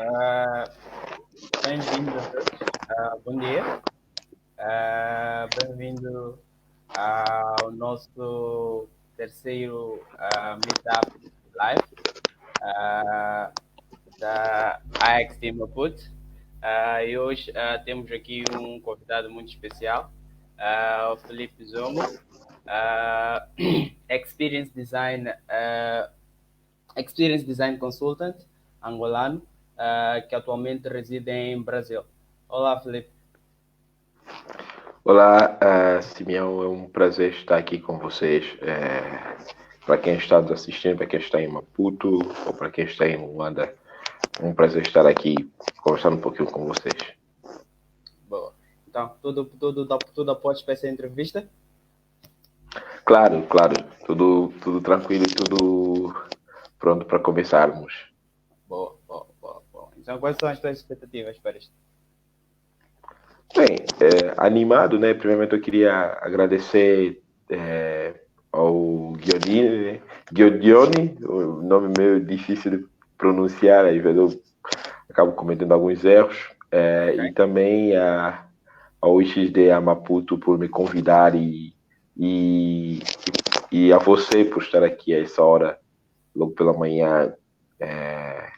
Ah, bem-vindos a todos. Bom dia. Bem-vindo ao nosso terceiro Meetup Live da AXT Maputo. E hoje temos aqui um convidado muito especial, o Felipe Zomo, Experience Design Consultant angolano, que atualmente reside em Brasil. Olá, Felipe. Olá, Simeão, é um prazer estar aqui com vocês. Para quem está nos assistindo, para quem está em Maputo ou para quem está em Luanda, é um prazer estar aqui conversando um pouquinho com vocês. Boa. Então, tudo após essa entrevista? Claro, tudo tranquilo e tudo pronto para começarmos. Boa. Então, quais são as tuas expectativas para isto? Bem, animado, né? Primeiramente eu queria agradecer ao Giodione, o nome meio difícil de pronunciar, às vezes eu acabo cometendo alguns erros, Okay. e também ao XD a Maputo por me convidar e a você por estar aqui a essa hora, logo pela manhã,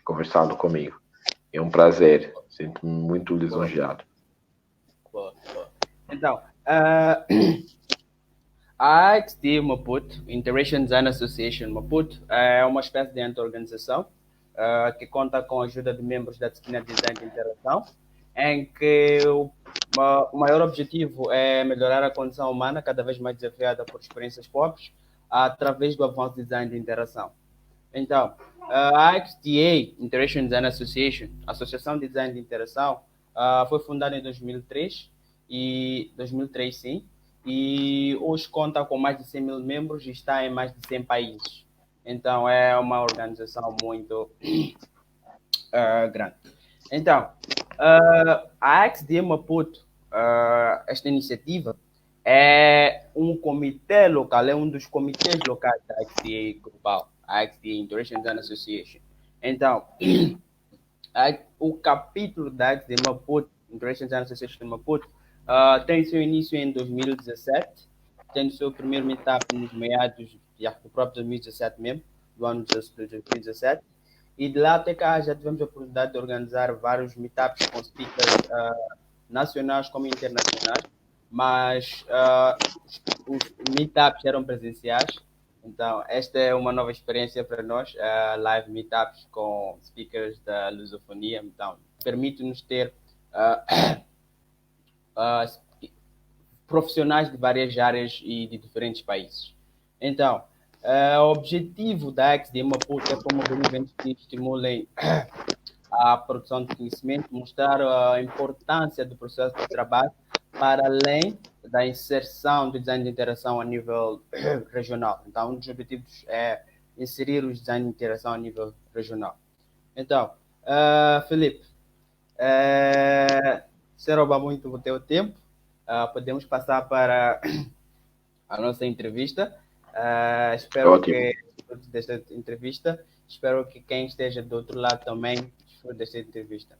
conversando comigo. É um prazer, sinto-me muito lisonjeado. Boa. Então, a AXD Maputo, Interaction Design Association Maputo, é uma espécie de auto-organização que conta com a ajuda de membros da disciplina de Design de Interação, em que o maior objetivo é melhorar a condição humana, cada vez mais desafiada por experiências pobres, através do avanço de design de interação. Então, a XDA, Interaction Design Association, Associação de Design de Interação, foi fundada em 2003, sim, e hoje conta com mais de 100 mil membros e está em mais de 100 países. Então, é uma organização muito grande. Então, a XDA Maputo, esta iniciativa, é um comitê local, é um dos comitês locais da XDA Global, a XDA Interaction Design Association. Então, o capítulo da XDA Maputo, Interaction Design Association Maputo, tem seu início em 2017, tendo seu primeiro meetup nos meados do próprio 2017 mesmo, do ano de 2017. E de lá até cá já tivemos a oportunidade de organizar vários meetups com speakers nacionais como internacionais, mas os meetups eram presenciais, então esta é uma nova experiência para nós, live meetups com speakers da lusofonia, então permite-nos ter profissionais de várias áreas e de diferentes países. Então, o objetivo da XD Maputo é promover eventos que estimulem a produção de conhecimento, mostrar a importância do processo de trabalho para além da inserção do design de interação a nível regional. Então, um dos objetivos é inserir o design de interação a nível regional. Então, Felipe, sem roubar muito o teu tempo, podemos passar para a nossa entrevista. Espero que desta entrevista, espero que quem esteja do outro lado também desfrute desta entrevista.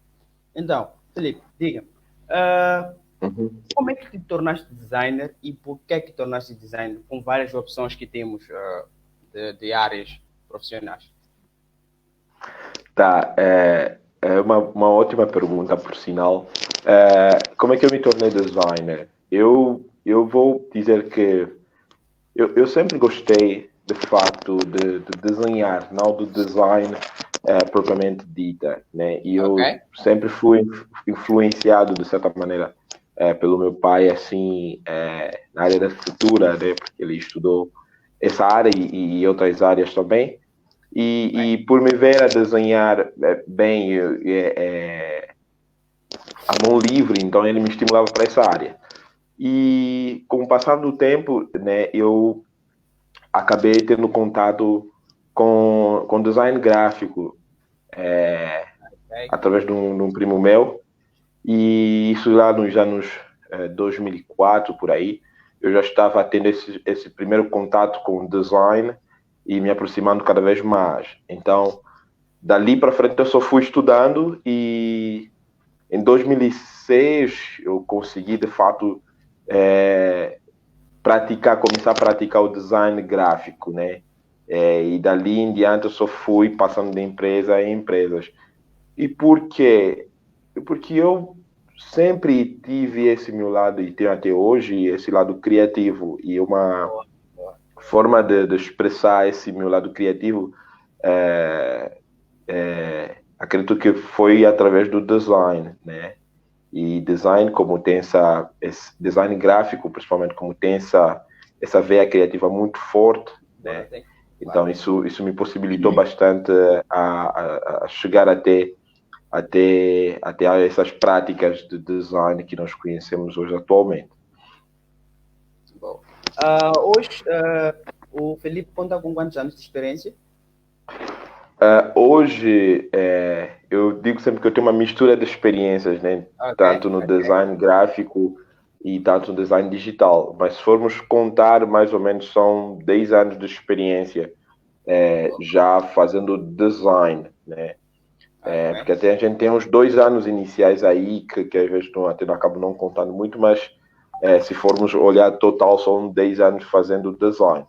Então, Felipe, diga-me, como é que te tornaste designer e por que é que te tornaste designer com várias opções que temos de áreas profissionais? Tá, é uma ótima pergunta, por sinal. Como é que eu me tornei designer? Eu vou dizer que eu sempre gostei, de facto, de desenhar, não do design propriamente dita, né? E eu sempre fui influenciado, de certa maneira, pelo meu pai, assim, na área da arquitetura, né? Porque ele estudou essa área e outras áreas também. E por me ver a desenhar bem a mão livre, então ele me estimulava para essa área. E com o passar do tempo, né, eu acabei tendo contato com design gráfico através de um primo meu. E isso lá nos anos 2004, por aí, eu já estava tendo esse primeiro contato com design e me aproximando cada vez mais. Então, dali para frente eu só fui estudando e em 2006 eu consegui de fato começar a praticar o design gráfico, né? E dali em diante eu só fui passando de empresa em empresas. E por quê? Porque eu sempre tive esse meu lado, e tenho até hoje, esse lado criativo. E uma forma de expressar esse meu lado criativo, acredito que foi através do design, né? E design, como tem esse design gráfico, principalmente, como tem essa veia criativa muito forte, né? Então, isso me possibilitou bastante a chegar até essas práticas de design que nós conhecemos hoje atualmente. Bom, hoje, o Felipe conta com quantos anos de experiência? Hoje, eu digo sempre que eu tenho uma mistura de experiências, né? Tanto no design gráfico e tanto no design digital. Mas se formos contar, mais ou menos são 10 anos de experiência já fazendo design, né? Porque até a gente tem uns 2 anos iniciais aí que às vezes até não acabo não contando muito, mas se formos olhar total, são 10 anos fazendo design.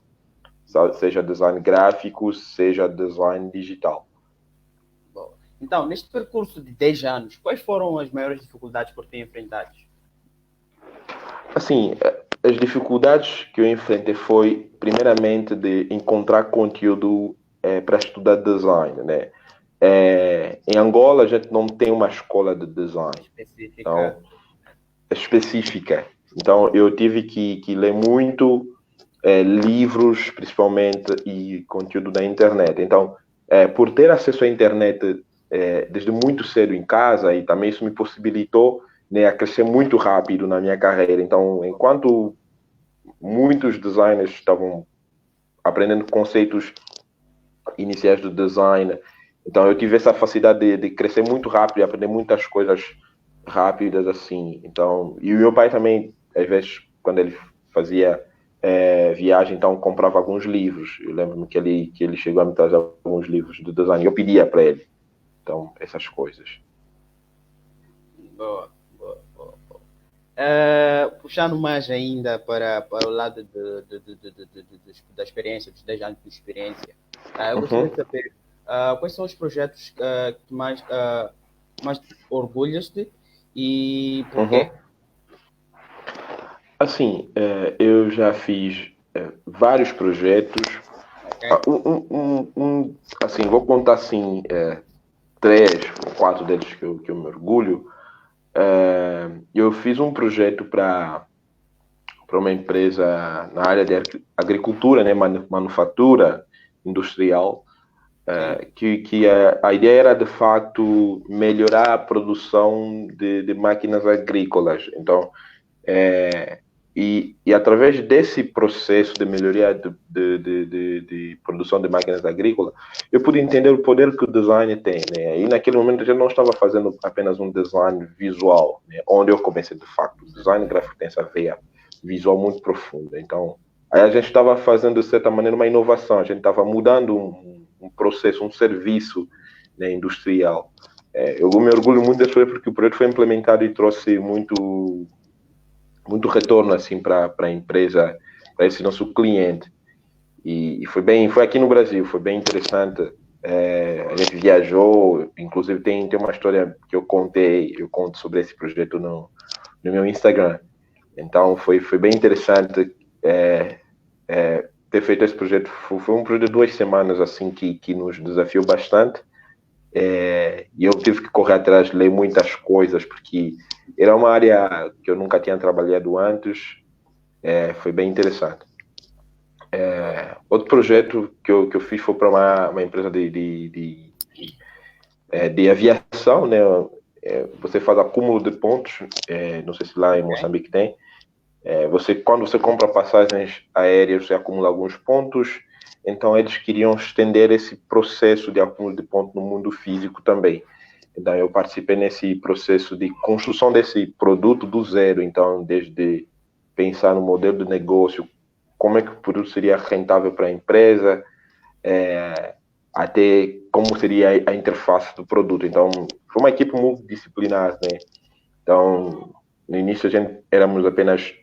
Seja design gráfico, seja design digital. Bom, então, neste percurso de 10 anos, quais foram as maiores dificuldades por ter enfrentado? Assim, as dificuldades que eu enfrentei foi, primeiramente, de encontrar conteúdo para estudar design, né? Em Angola, a gente não tem uma escola de design específica. Então, eu tive que ler muito livros, principalmente, e conteúdo da internet. Então, por ter acesso à internet desde muito cedo em casa, e também isso me possibilitou, né, a crescer muito rápido na minha carreira. Então, enquanto muitos designers estavam aprendendo conceitos iniciais do design, então eu tive essa facilidade de crescer muito rápido e aprender muitas coisas rápidas assim. Então, e o meu pai também, às vezes, quando ele fazia viagem, então comprava alguns livros. Eu lembro-me que ele chegou a me trazer alguns livros de design. Eu pedia para ele. Então, essas coisas. Boa. Puxando mais ainda para o lado da experiência, dos 10 anos de experiência, eu gostaria de saber quais são os projetos que mais orgulhas-te e por quê? Assim, eu já fiz vários projetos. Assim, vou contar assim, 3 ou 4 deles que eu me orgulho. Eu fiz um projeto para uma empresa na área de agricultura, né, manufatura industrial, que a ideia era de fato melhorar a produção de máquinas agrícolas. Então, e através desse processo de melhoria de produção de máquinas agrícolas, eu pude entender o poder que o design tem, né? E naquele momento eu não estava fazendo apenas um design visual, né? Onde eu comecei de facto. O design gráfico tem essa veia visual muito profunda. Então, aí a gente estava fazendo de certa maneira uma inovação, a gente estava mudando um processo, um serviço, né, industrial. Eu me orgulho muito desse projeto porque o projeto foi implementado e trouxe muito retorno assim para a empresa, para esse nosso cliente. E foi aqui no Brasil, foi bem interessante. A gente viajou, inclusive tem uma história que eu conto sobre esse projeto no meu Instagram. Então foi bem interessante ter feito esse projeto. Foi um projeto de 2 semanas assim que nos desafiou bastante. E eu tive que correr atrás, ler muitas coisas, porque era uma área que eu nunca tinha trabalhado antes. Foi bem interessante. Outro projeto que eu fiz foi para uma empresa de aviação, né? Você faz acúmulo de pontos, não sei se lá em Moçambique tem. Quando você compra passagens aéreas, você acumula alguns pontos. Então, eles queriam estender esse processo de acúmulo de pontos no mundo físico também. Então, eu participei nesse processo de construção desse produto do zero. Então, desde pensar no modelo de negócio, como é que o produto seria rentável para a empresa, até como seria a interface do produto. Então, foi uma equipe multidisciplinar, né? Então, no início éramos apenas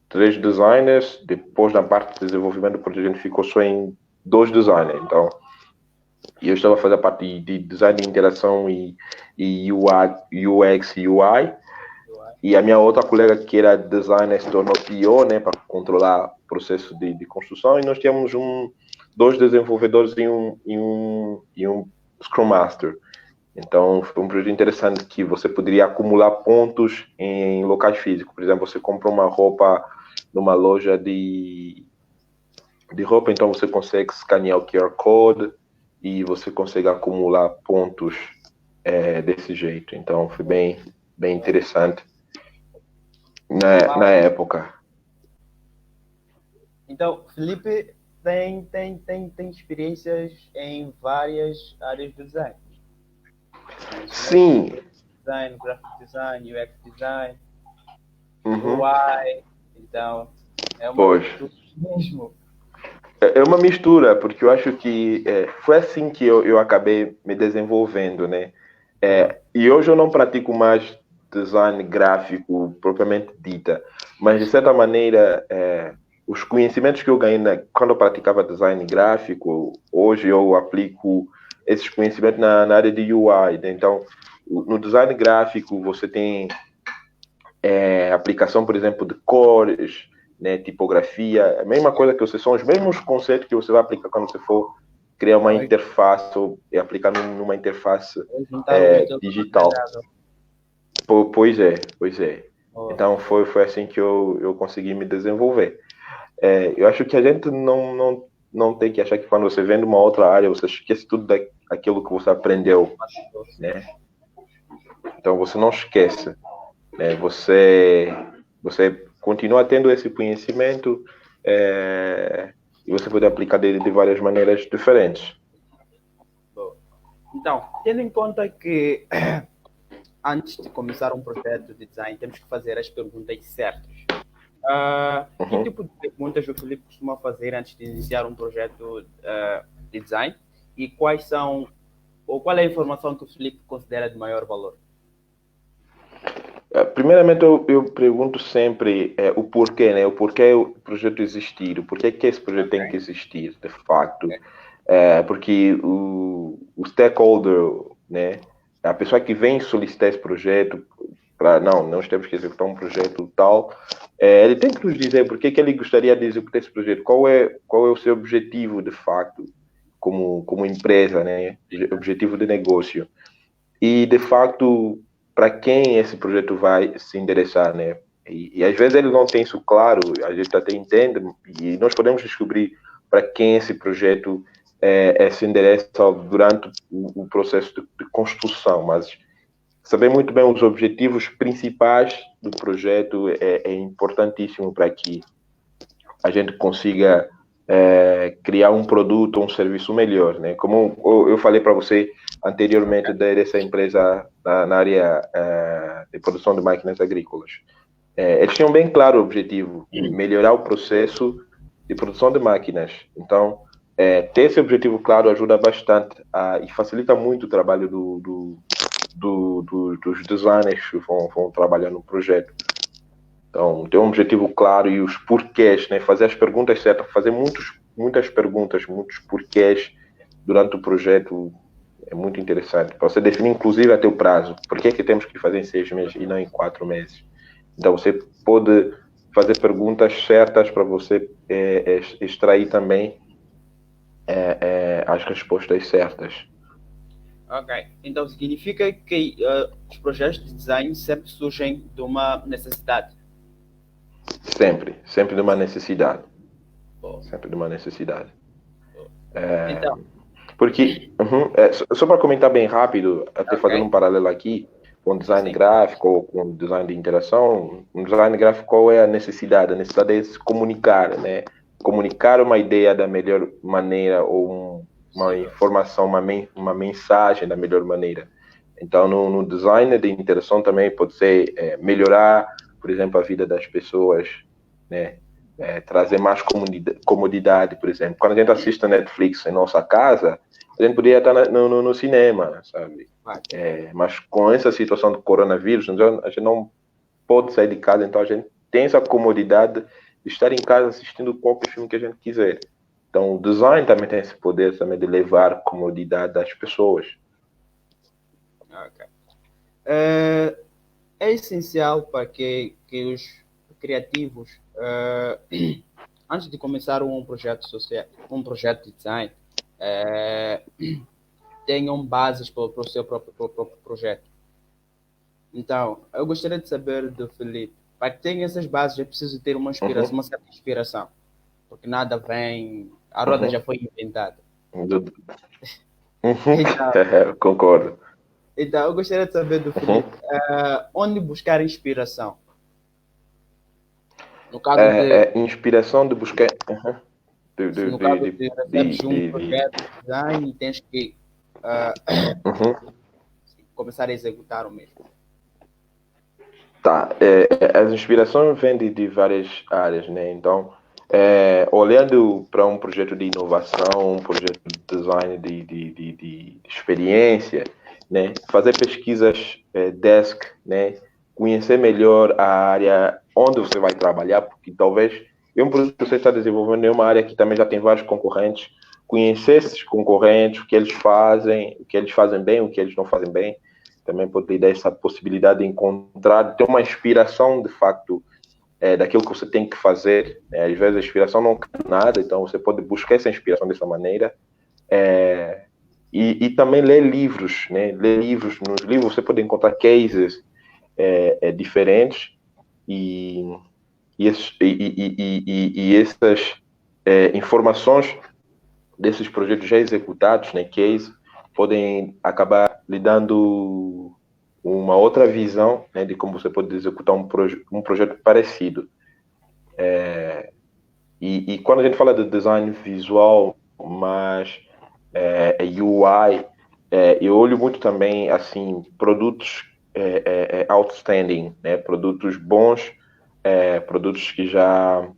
3 designers, depois na parte de desenvolvimento do produto a gente ficou só em 2 designers. Então, eu estava a fazer a parte de design de interação e UI, UX e UI, e a minha outra colega que era designer se tornou PO, né, para controlar o processo de construção, e nós tínhamos 2 desenvolvedores e um Scrum Master. Então, foi um projeto interessante que você poderia acumular pontos em locais físicos. Por exemplo, você comprou uma roupa numa loja de roupa, então você consegue escanear o QR Code e você consegue acumular pontos desse jeito. Então, foi bem interessante na época. Então, Felipe tem experiências em várias áreas do design. Sim. Design, graphic design, UX design, Uhum. UI, então é uma mistura mesmo. É uma mistura, porque eu acho que foi assim que eu acabei me desenvolvendo, né? E hoje eu não pratico mais design gráfico propriamente dita, mas de certa maneira os conhecimentos que eu ganhei quando eu praticava design gráfico, hoje eu aplico esses conhecimentos na área de UI, né? Então, no design gráfico você tem aplicação, por exemplo, de cores, né, tipografia, a mesma coisa que são os mesmos conceitos que você vai aplicar quando você for criar uma interface ou aplicar numa interface digital. Pois é. Então foi assim que eu consegui me desenvolver. Eu acho que a gente não tem que achar que quando você vem de uma outra área, você esquece tudo daquilo que você aprendeu, né? Então você não esquece, né? Você continua tendo esse conhecimento e você pode aplicar de várias maneiras diferentes. Então, tendo em conta que antes de começar um projeto de design, temos que fazer as perguntas certas. Que tipo de perguntas o Felipe costuma fazer antes de iniciar um projeto de design? E qual é a informação que o Felipe considera de maior valor? Primeiramente, eu pergunto sempre o porquê, né? O porquê o projeto existir, o porquê que esse projeto tem que existir, de facto. Porque o stakeholder, né? A pessoa que vem solicitar esse projeto, nós temos que executar um projeto tal, ele tem que nos dizer por que ele gostaria de executar esse projeto, qual é o seu objetivo, de facto, como empresa, né? Objetivo de negócio. E, de facto, para quem esse projeto vai se endereçar, né? E às vezes ele não tem isso claro, a gente até entende, e nós podemos descobrir para quem esse projeto se endereça durante o processo de construção, mas saber muito bem os objetivos principais do projeto é importantíssimo para que a gente consiga criar um produto ou um serviço melhor, né? Como eu falei para você anteriormente dessa empresa na área de produção de máquinas agrícolas. Eles tinham bem claro o objetivo, melhorar o processo de produção de máquinas. Então, ter esse objetivo claro ajuda bastante e facilita muito o trabalho dos designers que vão trabalhar no projeto. Então, ter um objetivo claro e os porquês, né? Fazer as perguntas certas, fazer muitas perguntas, muitos porquês durante o projeto é muito interessante. Para você definir, inclusive, até o prazo. Por que temos que fazer em 6 meses e não em 4 meses? Então, você pode fazer perguntas certas para você extrair também as respostas certas. Ok. Então, significa que os projetos de design sempre surgem de uma necessidade? Sempre de uma necessidade. Sempre de uma necessidade. Então, porque, só para comentar bem rápido, até fazendo um paralelo aqui, com design gráfico ou com design de interação, no design gráfico qual é a necessidade? A necessidade é se comunicar, né? Comunicar uma ideia da melhor maneira ou uma informação, uma mensagem da melhor maneira. Então, no design de interação também pode ser melhorar, por exemplo, a vida das pessoas, né? trazer mais comodidade, por exemplo. Quando a gente assiste a Netflix em nossa casa, a gente poderia estar no cinema, sabe? Mas com essa situação do coronavírus, a gente não pode sair de casa, então a gente tem essa comodidade de estar em casa assistindo qualquer filme que a gente quiser. Então o design também tem esse poder também de levar comodidade às pessoas. Okay. É essencial para que os criativos, antes de começar um projeto social, um projeto de design, tenham bases para o seu próprio projeto. Então, eu gostaria de saber do Felipe, para que tenha essas bases, é preciso ter uma inspiração, uma certa inspiração, porque nada vem, a roda já foi inventada. Então, concordo. Então, eu gostaria de saber do Felipe, onde buscar inspiração? No caso de... inspiração de buscar... no caso de recebes um projeto de design e tens que começar a executar o mesmo. Tá, as inspirações vêm de várias áreas, né? Então, olhando para um projeto de inovação, um projeto de design de experiência, né? Fazer pesquisas desk, né? Conhecer melhor a área onde você vai trabalhar, porque talvez um produto que você está desenvolvendo em uma área que também já tem vários concorrentes, conhecer esses concorrentes, o que eles fazem bem, o que eles não fazem bem, também pode dar essa possibilidade de encontrar, de ter uma inspiração, de facto, daquilo que você tem que fazer. Às vezes a inspiração não quer nada, então você pode buscar essa inspiração dessa maneira. E também ler livros, né? Ler livros. Nos livros você pode encontrar cases diferentes e essas informações desses projetos já executados, né? Case, podem acabar lhe dando uma outra visão, né, de como você pode executar um projeto parecido. E quando a gente fala de design visual, mas UI, eu olho muito também assim produtos outstanding, né, produtos bons, produtos que já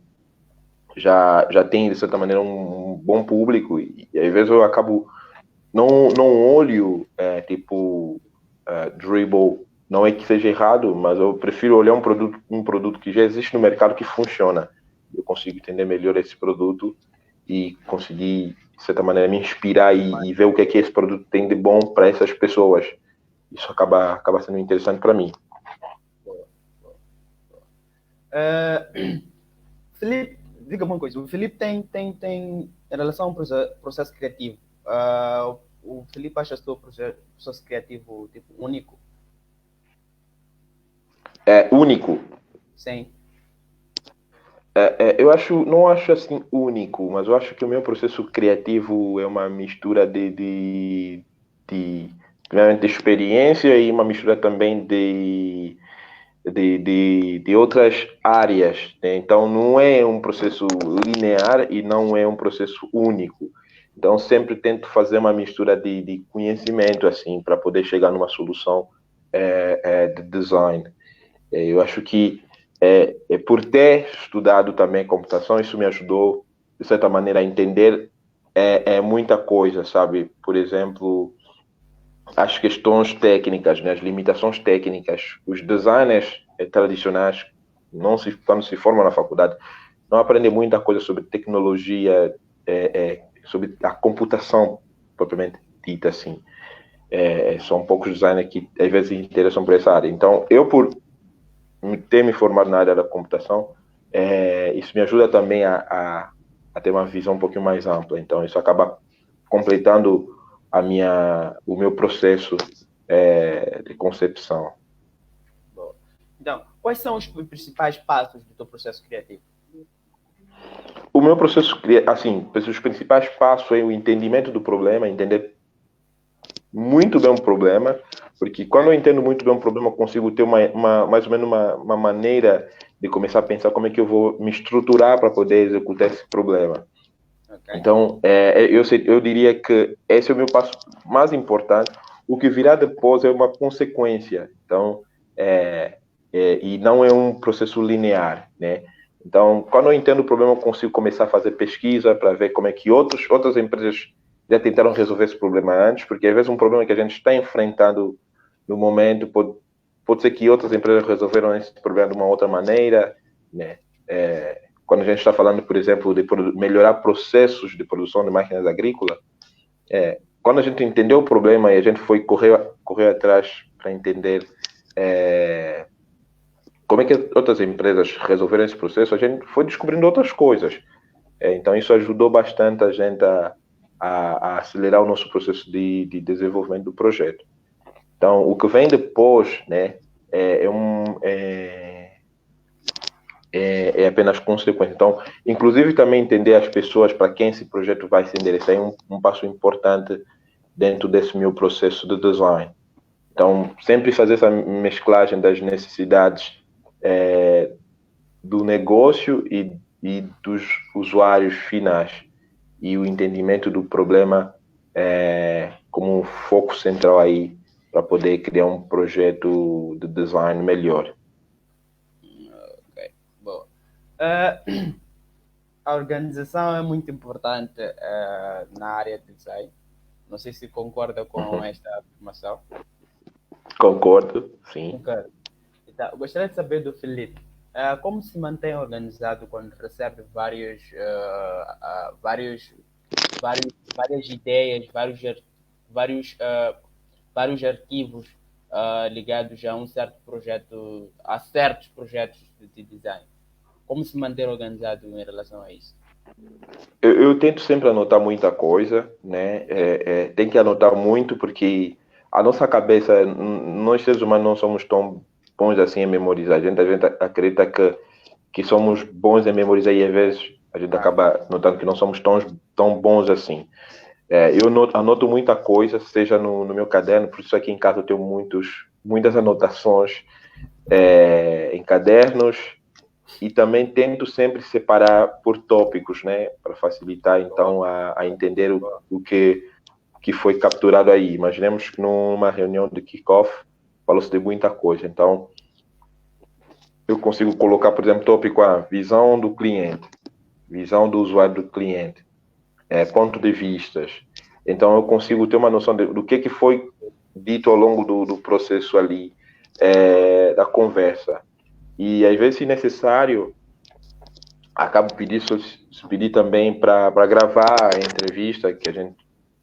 têm de certa maneira um bom público e às vezes eu acabo não olho tipo dribble, não é que seja errado, mas eu prefiro olhar um produto que já existe no mercado que funciona. Eu consigo entender melhor esse produto e conseguir, de certa maneira, me inspirar e ver o que esse produto tem de bom para essas pessoas. Isso acaba sendo interessante para mim. Felipe, diga-me uma coisa. O Felipe tem em relação ao processo criativo, o Felipe acha o seu processo criativo tipo único? Único? Sim. Eu não acho assim único, mas eu acho que o meu processo criativo é uma mistura de experiência e uma mistura também de outras áreas, né? Então não é um processo linear e não é um processo único. Então sempre tento fazer uma mistura de conhecimento assim para poder chegar numa solução de design. Eu acho que por ter estudado também computação, isso me ajudou de certa maneira a entender muita coisa, sabe? Por exemplo, as questões técnicas, né? As limitações técnicas. Os designers tradicionais, quando se formam na faculdade, não aprendem muita coisa sobre tecnologia, sobre a computação propriamente dita, assim. São poucos designers que às vezes se interessam por essa área. Então, eu por ter me formado na área da computação, isso me ajuda também a ter uma visão um pouquinho mais ampla. Então, isso acaba completando o meu processo de concepção. Então, quais são os principais passos do teu processo criativo? O meu processo, assim, os principais passos é o entendimento do problema, entender muito bem o problema, porque quando eu entendo muito bem o problema, eu consigo ter mais ou menos uma maneira de começar a pensar como é que eu vou me estruturar para poder executar esse problema. Okay. Então, eu diria que esse é o meu passo mais importante. O que virá depois é uma consequência. Então, e não é um processo linear, né? Então, quando eu entendo o problema, eu consigo começar a fazer pesquisa para ver como é que outras empresas já tentaram resolver esse problema antes, porque às vezes um problema que a gente está enfrentando no momento pode ser que outras empresas resolveram esse problema de uma outra maneira, né? Quando a gente está falando, por exemplo, de melhorar processos de produção de máquinas agrícolas, quando a gente entendeu o problema e a gente foi correr atrás para entender como é que outras empresas resolveram esse processo, a gente foi descobrindo outras coisas. Então, isso ajudou bastante a gente a acelerar o nosso processo de desenvolvimento do projeto. Então, o que vem depois, né, é apenas consequência. Então, inclusive também entender as pessoas para quem esse projeto vai se endereçar é um passo importante dentro desse meu processo de design. Então, sempre fazer essa mesclagem das necessidades do negócio e dos usuários finais e o entendimento do problema como um foco central aí para poder criar um projeto de design melhor. Ok, boa. A organização é muito importante na área de design. Não sei se concorda com esta afirmação. Concordo, sim. Concordo. Então, gostaria de saber do Felipe, como se mantém organizado quando recebe várias ideias, vários arquivos ligados a certos projetos de design. Como se manter organizado em relação a isso? Eu tento sempre anotar muita coisa, né? Tem que anotar muito porque a nossa cabeça, nós seres humanos não somos tão bons assim em memorizar. A gente acredita que somos bons em memorizar e às vezes a gente acaba notando que não somos tão bons assim. Eu anoto muita coisa, seja no meu caderno, por isso aqui em casa eu tenho muitas anotações em cadernos e também tento sempre separar por tópicos, né, para facilitar então a entender o que foi capturado aí. Imaginemos que numa reunião de kickoff falou-se de muita coisa, então eu consigo colocar, por exemplo, tópico A, visão do cliente, visão do usuário do cliente, ponto de vistas. Então, eu consigo ter uma noção do que foi dito ao longo do processo ali, da conversa. E, às vezes, se necessário, acabo pedir também para gravar a entrevista que a gente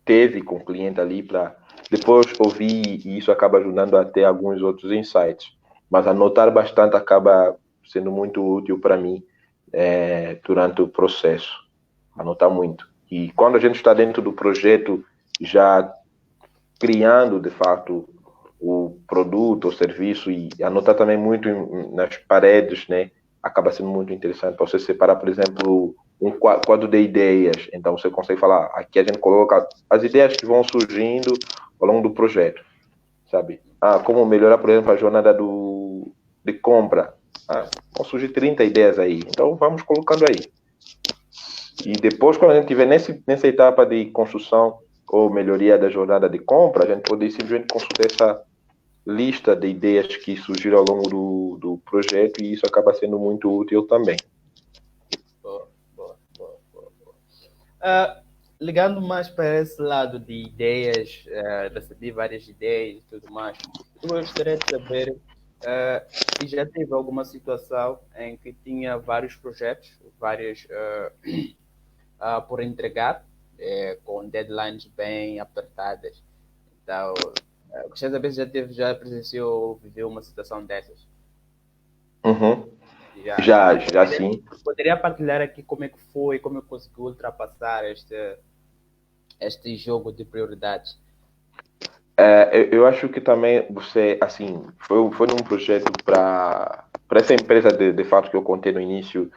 teve com o cliente ali, para depois ouvir, e isso acaba ajudando a ter alguns outros insights. Mas anotar bastante acaba sendo muito útil para mim durante o processo. Anotar muito. E quando a gente está dentro do projeto, já criando, de fato, o produto, o serviço, e anotar também muito nas paredes, né? Acaba sendo muito interessante para você separar, por exemplo, um quadro de ideias. Então, você consegue falar, aqui a gente coloca as ideias que vão surgindo ao longo do projeto, sabe? Como melhorar, por exemplo, a jornada de compra. Vão surgir 30 ideias aí. Então, vamos colocando aí. E depois, quando a gente estiver nessa etapa de construção ou melhoria da jornada de compra, a gente pode simplesmente consultar essa lista de ideias que surgiram ao longo do projeto e isso acaba sendo muito útil também. Boa. Ligando mais para esse lado de ideias, recebi várias ideias e tudo mais, eu gostaria de saber se já teve alguma situação em que tinha vários projetos, vários por entregar, com deadlines bem apertadas. Então, gostaria de saber se já presenciou ou viveu uma situação dessas. Uhum. Já sim. Poderia partilhar aqui como é que foi, como é que conseguiu ultrapassar este jogo de prioridades? Eu acho que também você, assim, foi num projeto para essa empresa de fato que eu contei no início,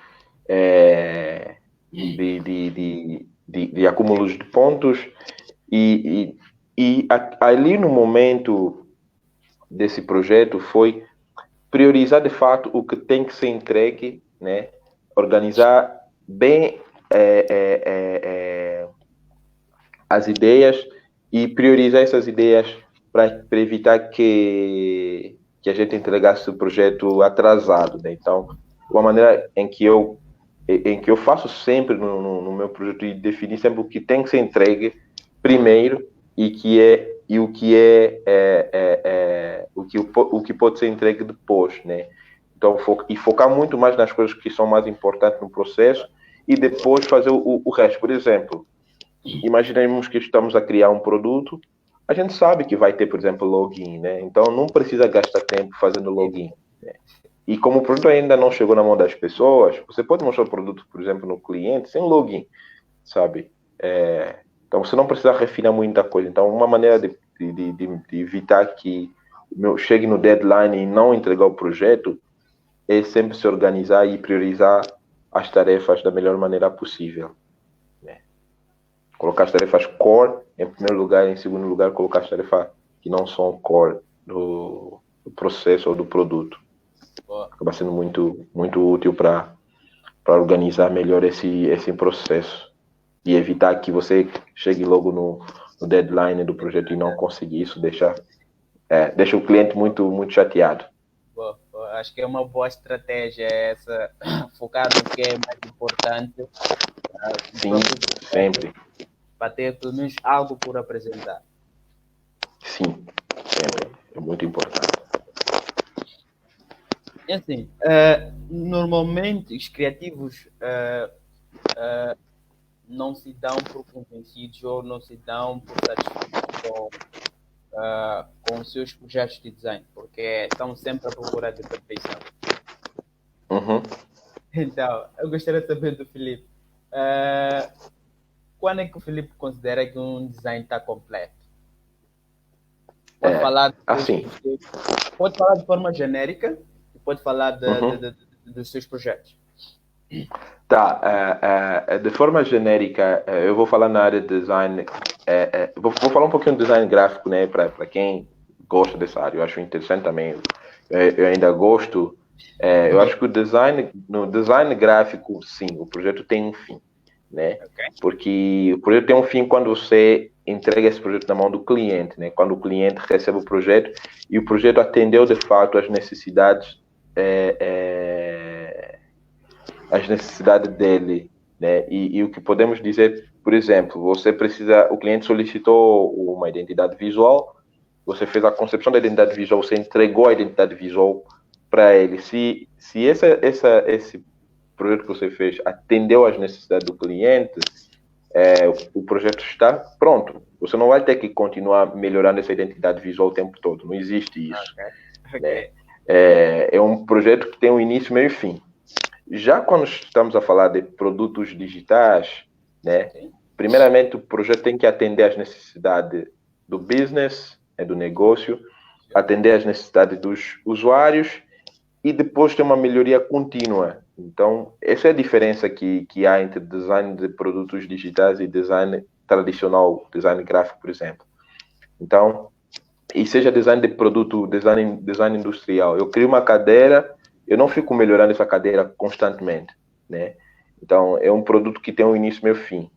de acúmulos de pontos e ali no momento desse projeto foi priorizar de fato o que tem que ser entregue, né? Organizar bem as ideias e priorizar essas ideias para evitar que a gente entregasse o projeto atrasado, né? Então, uma maneira em que eu faço sempre no meu projeto e definir sempre o que tem que ser entregue primeiro e o que pode ser entregue depois, né? Então, focar muito mais nas coisas que são mais importantes no processo e depois fazer o resto. Por exemplo, imaginemos que estamos a criar um produto, a gente sabe que vai ter, por exemplo, login, né? Então, não precisa gastar tempo fazendo login. Né? E como o produto ainda não chegou na mão das pessoas, você pode mostrar o produto, por exemplo, no cliente sem login, sabe? Então, você não precisa refinar muita coisa. Então, uma maneira de evitar que chegue no deadline e não entregar o projeto é sempre se organizar e priorizar as tarefas da melhor maneira possível. Né? Colocar as tarefas core em primeiro lugar, em segundo lugar, colocar as tarefas que não são core do processo ou do produto. Acaba sendo muito, muito útil para organizar melhor esse processo e evitar que você chegue logo no deadline do projeto e não conseguir isso, deixa o cliente muito, muito chateado. Acho que é uma boa estratégia essa, focar no que é mais importante. Sim, sempre. Para ter pelo menos algo por apresentar. Sim, sempre. É muito importante. É assim, normalmente os criativos não se dão por convencidos ou não se dão por satisfeitos com os seus projetos de design, porque estão sempre à procura de perfeição. Uhum. Então, eu gostaria de saber do Felipe, quando é que o Felipe considera que um design está completo? Pode falar assim. Pode falar de forma genérica e pode falar dos seus projetos. Tá, de forma genérica, eu vou falar na área de design, vou falar um pouquinho de design gráfico, né, para quem gosta dessa área, eu acho interessante também, eu ainda gosto, eu acho que no design gráfico, sim, o projeto tem um fim, né, porque o projeto tem um fim quando você entrega esse projeto na mão do cliente, né, quando o cliente recebe o projeto e o projeto atendeu de fato às necessidades dele, né? E o que podemos dizer, por exemplo, o cliente solicitou uma identidade visual, você fez a concepção da identidade visual, você entregou a identidade visual para ele. Se esse projeto que você fez atendeu às necessidades do cliente, o projeto está pronto. Você não vai ter que continuar melhorando essa identidade visual o tempo todo. Não existe isso. Né? É um projeto que tem um início, meio e fim. Já quando estamos a falar de produtos digitais, né? Primeiramente, o projeto tem que atender às necessidades do business, do negócio, atender às necessidades dos usuários e depois ter uma melhoria contínua. Então, essa é a diferença que há entre design de produtos digitais e design tradicional, design gráfico, por exemplo. Então, e seja design de produto, design industrial. Eu crio uma cadeira, eu não fico melhorando essa cadeira constantemente, né? Então, é um produto que tem um início e meio fim.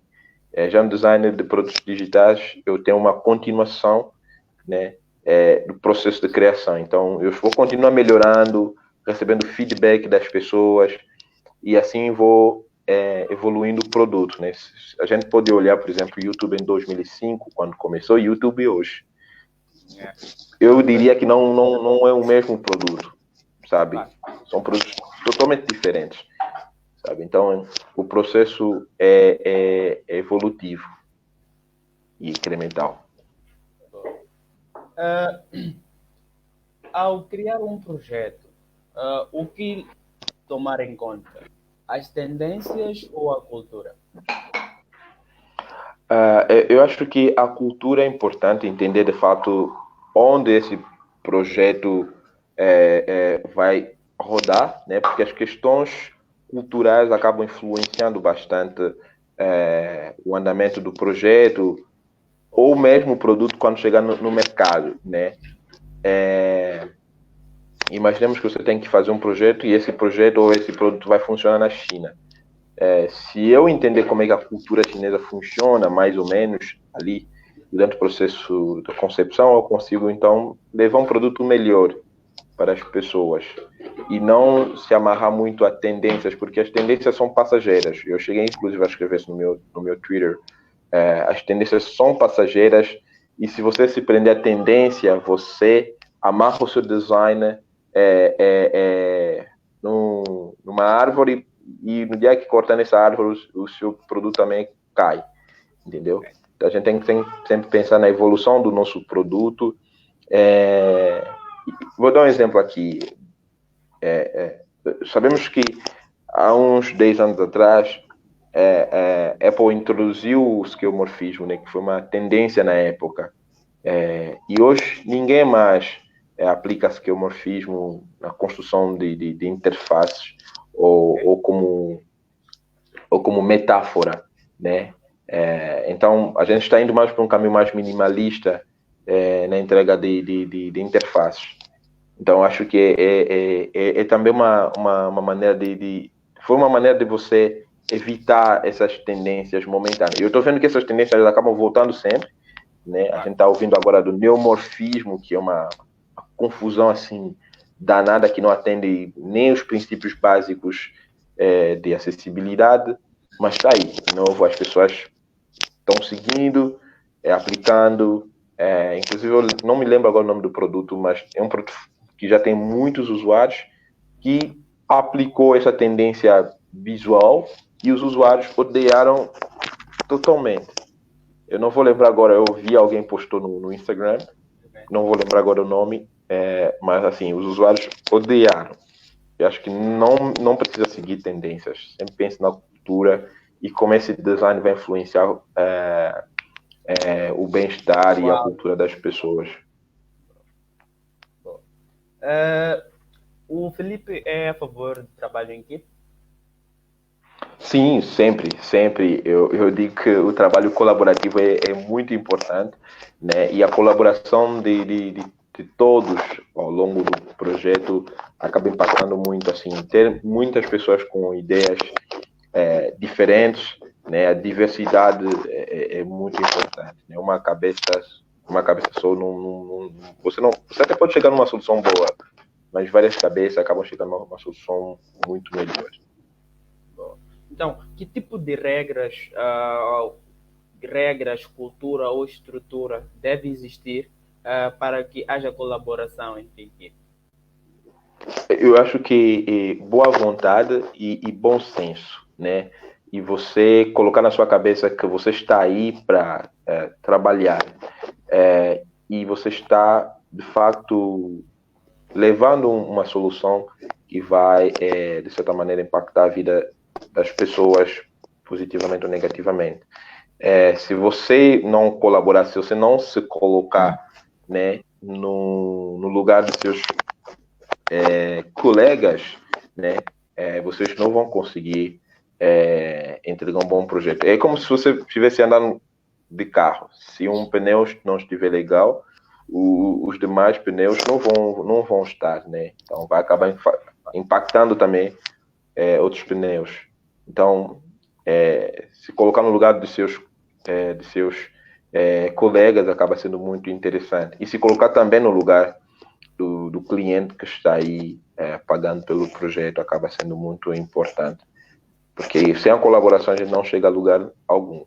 Já no design de produtos digitais, eu tenho uma continuação, né, do processo de criação. Então, eu vou continuar melhorando, recebendo feedback das pessoas e assim vou evoluindo o produto, né? A gente pode olhar, por exemplo, o YouTube em 2005, quando começou, o YouTube hoje. Eu diria que não é o mesmo produto, sabe? São produtos totalmente diferentes, sabe? Então, o processo é evolutivo e incremental. Ao criar um projeto, o que tomar em conta? As tendências ou a cultura? Eu acho que a cultura é importante, entender de fato onde esse projeto vai rodar, né? Porque as questões culturais acabam influenciando bastante o andamento do projeto ou mesmo o produto quando chegar no mercado, né? Imaginemos que você tem que fazer um projeto e esse projeto ou esse produto vai funcionar na China. Se eu entender como é que a cultura chinesa funciona, mais ou menos, ali, durante o processo da concepção, eu consigo, então, levar um produto melhor para as pessoas e não se amarrar muito a tendências, porque as tendências são passageiras. Eu cheguei, inclusive, a escrever isso no meu Twitter. As tendências são passageiras e se você se prender à tendência, você amarra o seu design numa árvore e no dia que cortar nessa árvore, o seu produto também cai, entendeu? Então, a gente tem que sempre pensar na evolução do nosso produto. Vou dar um exemplo aqui. Sabemos que há uns 10 anos atrás, Apple introduziu o skeuomorfismo, né, que foi uma tendência na época. E hoje ninguém mais aplica skeuomorfismo na construção de interfaces ou como metáfora, né? Então, a gente está indo mais para um caminho mais minimalista na entrega de interfaces. Então, acho que é também uma maneira foi uma maneira de você evitar essas tendências momentâneas. Eu estou vendo que essas tendências acabam voltando sempre, né? A gente está ouvindo agora do neomorfismo, que é uma confusão assim danada que não atende nem os princípios básicos de acessibilidade, mas está aí. De novo, as pessoas estão seguindo, aplicando. Inclusive, eu não me lembro agora o nome do produto, mas é um produto que já tem muitos usuários que aplicou essa tendência visual e os usuários odiaram totalmente. Eu não vou lembrar agora, eu vi alguém postou no Instagram, não vou lembrar agora o nome, mas assim, os usuários odiaram. Eu acho que não precisa seguir tendências, sempre pense na cultura e como esse design vai influenciar o bem-estar e a cultura das pessoas. O Felipe é a favor do trabalho em equipe? Sim, sempre. Eu digo que o trabalho colaborativo é muito importante, né? E a colaboração de todos ao longo do projeto acaba impactando muito, assim, ter muitas pessoas com ideias diferentes, né? A diversidade é muito importante, né? Uma cabeça só você até pode chegar numa solução boa, mas várias cabeças acabam chegando a uma solução muito melhor. Então, que tipo de regras, cultura ou estrutura deve existir para que haja colaboração entre equipes? Eu acho que boa vontade e bom senso, né? E você colocar na sua cabeça que você está aí para trabalhar e você está, de fato, levando uma solução que vai, de certa maneira, impactar a vida das pessoas positivamente ou negativamente. Se você não colaborar, se você não se colocar, né, no lugar dos seus colegas, né, vocês não vão conseguir entregar um bom projeto. É como se você estivesse andando de carro. Se um pneu não estiver legal, os demais pneus não vão estar, né? Então vai acabar impactando também outros pneus. Então, se colocar no lugar de seus colegas acaba sendo muito interessante. E se colocar também no lugar do cliente que está aí pagando pelo projeto acaba sendo muito importante. Porque sem a colaboração a gente não chega a lugar algum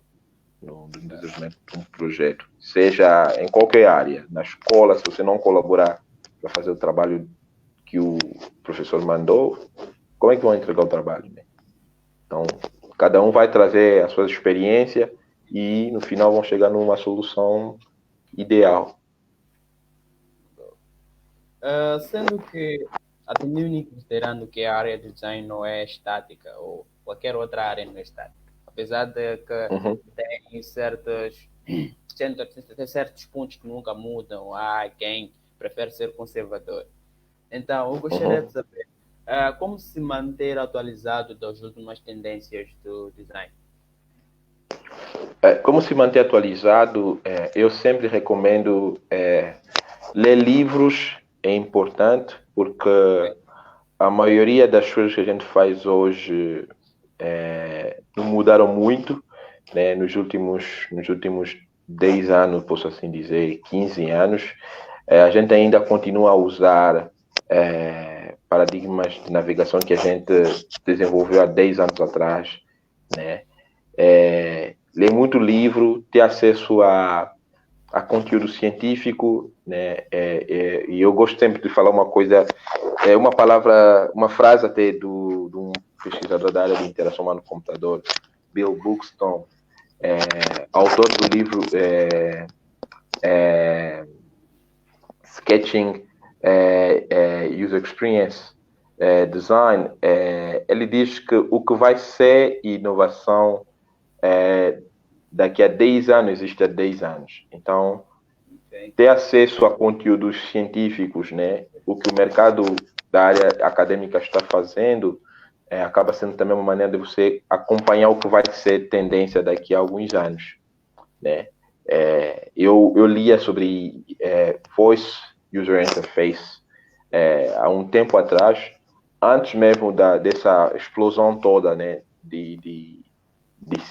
no desenvolvimento de um projeto. Seja em qualquer área. Na escola, se você não colaborar para fazer o trabalho que o professor mandou, como é que vão entregar o trabalho, né? Então, cada um vai trazer a sua experiência e no final vão chegar numa solução ideal. Sendo que, atendendo considerando que a área de design não é estática ou qualquer outra área não é estática, apesar de que tem certos pontos que nunca mudam, há quem prefere ser conservador. Então, eu gostaria de saber como se manter atualizado das últimas tendências do design. Como se manter atualizado, eu sempre recomendo ler livros, é importante, porque a maioria das coisas que a gente faz hoje não mudaram muito, né? Nos últimos 10 anos, posso assim dizer, 15 anos, a gente ainda continua a usar paradigmas de navegação que a gente desenvolveu há 10 anos atrás, né? Ler muito livro, ter acesso a conteúdo científico, né? E eu gosto sempre de falar uma coisa, uma frase até de um pesquisador da área de interação humano-computador, Bill Buxton, autor do livro Sketching User Experience Design. Ele diz que o que vai ser inovação daqui a 10 anos existe há 10 anos. Então, ter acesso a conteúdos científicos, né? O que o mercado da área acadêmica está fazendo acaba sendo também uma maneira de você acompanhar o que vai ser tendência daqui a alguns anos, né? Eu lia sobre Voice User Interface há um tempo atrás, antes mesmo dessa explosão toda, né? De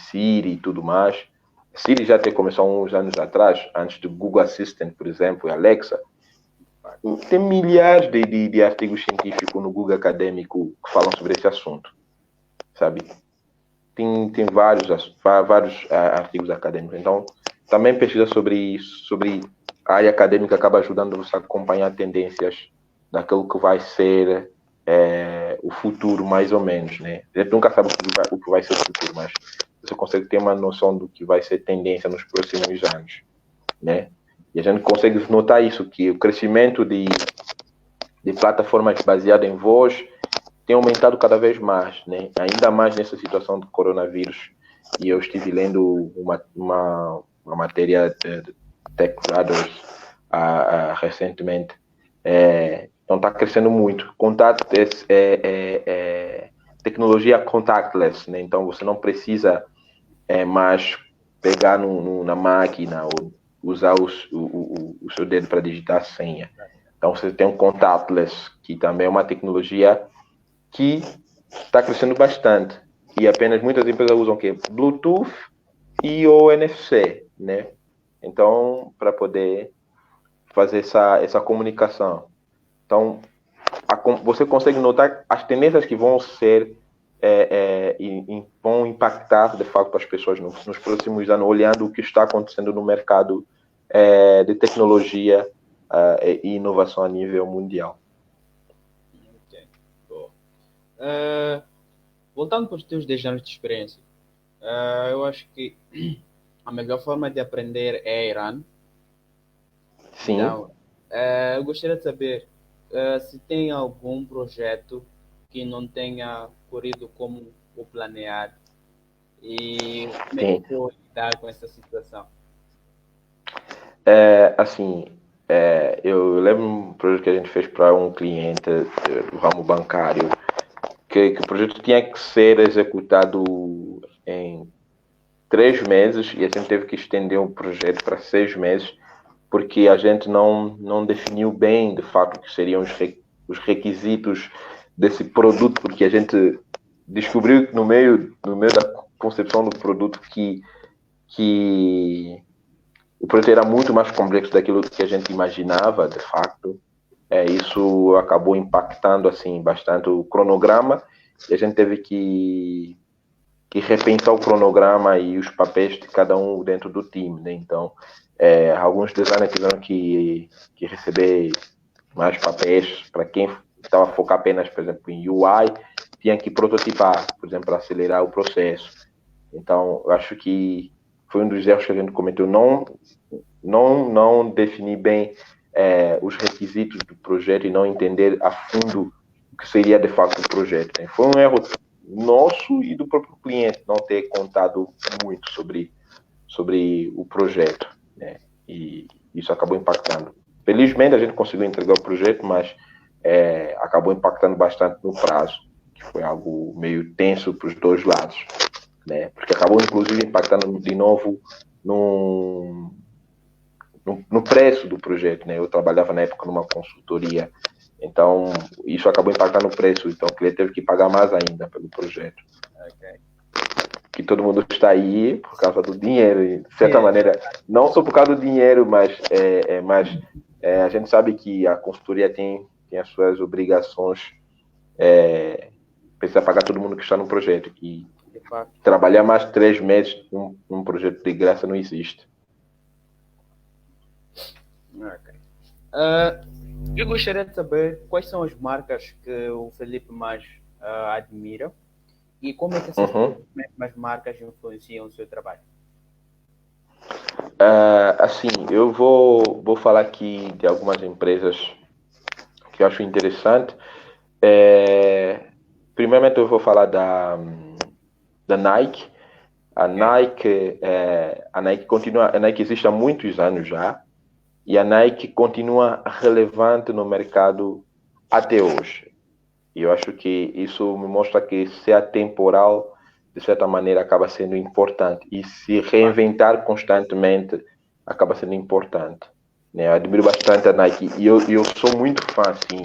Siri e tudo mais. Siri já começou há uns anos atrás, antes do Google Assistant, por exemplo, e Alexa. Tem milhares de artigos científicos no Google Acadêmico que falam sobre esse assunto, sabe? Tem vários artigos acadêmicos. Então, também pesquisa sobre a área acadêmica acaba ajudando você a acompanhar tendências daquilo que vai ser o futuro, mais ou menos, né? A gente nunca sabe o que vai ser o futuro, mas você consegue ter uma noção do que vai ser tendência nos próximos anos, né? E a gente consegue notar isso, que o crescimento de plataformas baseadas em voz tem aumentado cada vez mais, né? Ainda mais nessa situação do coronavírus. E eu estive lendo uma matéria de Tech Brothers recentemente. Então está crescendo muito. Tecnologia contactless, né? Então você não precisa mais pegar na máquina ou usar o seu dedo para digitar a senha. Então você tem um contactless, que também é uma tecnologia que está crescendo bastante. E apenas muitas empresas usam o quê? Bluetooth e o NFC, né? Então, para poder fazer essa comunicação. Então, você consegue notar as tendências que vão ser e vão impactar, de fato, as pessoas nos próximos anos, olhando o que está acontecendo no mercado de tecnologia e inovação a nível mundial. Okay. Boa. Voltando para os teus 10 anos de experiência, eu acho que a melhor forma de aprender é Irã. Sim. Então, eu gostaria de saber se tem algum projeto que não tenha corrido como o planeado e como é que foi lidar com essa situação? Eu lembro um projeto que a gente fez para um cliente do ramo bancário, que o projeto tinha que ser executado em 3 meses e a gente teve que estender o projeto para 6 meses, porque a gente não definiu bem, de fato, o que seriam os requisitos desse produto, porque a gente descobriu no meio da concepção do produto que o projeto era muito mais complexo daquilo que a gente imaginava, de fato. Isso acabou impactando assim bastante o cronograma e a gente teve que repensar o cronograma e os papéis de cada um dentro do time, né? Então, alguns designers tiveram que receber mais papéis. Para quem estava focado apenas, por exemplo, em UI, tinha que prototipar, por exemplo, para acelerar o processo. Então, eu acho que foi um dos erros que a gente cometeu, não definir bem os requisitos do projeto e não entender a fundo o que seria de fato o projeto, né? Foi um erro nosso e do próprio cliente não ter contado muito sobre o projeto, né? E isso acabou impactando. Felizmente a gente conseguiu entregar o projeto, mas acabou impactando bastante no prazo, que foi algo meio tenso para os dois lados, né? Porque acabou inclusive impactando de novo no preço do projeto, né? Eu trabalhava na época numa consultoria, então isso acabou impactando o preço, então o cliente teve que pagar mais ainda pelo projeto. Okay. Que todo mundo está aí por causa do dinheiro, e, de certa maneira, não só por causa do dinheiro, mas a gente sabe que a consultoria tem tem as suas obrigações, precisa pagar todo mundo que está no projeto. E trabalhar mais de 3 meses num projeto de graça não existe. Ok. Eu gostaria de saber quais são as marcas que o Felipe mais admira e como é que essas mesmas marcas influenciam o seu trabalho. Assim, eu vou falar aqui de algumas empresas que eu acho interessante. Primeiramente, eu vou falar da Nike. A Nike a Nike existe há muitos anos já, e a Nike continua relevante no mercado até hoje. E eu acho que isso me mostra que ser atemporal, de certa maneira, acaba sendo importante. E se reinventar constantemente acaba sendo importante. Né? Eu admiro bastante a Nike. E eu sou muito fã, assim,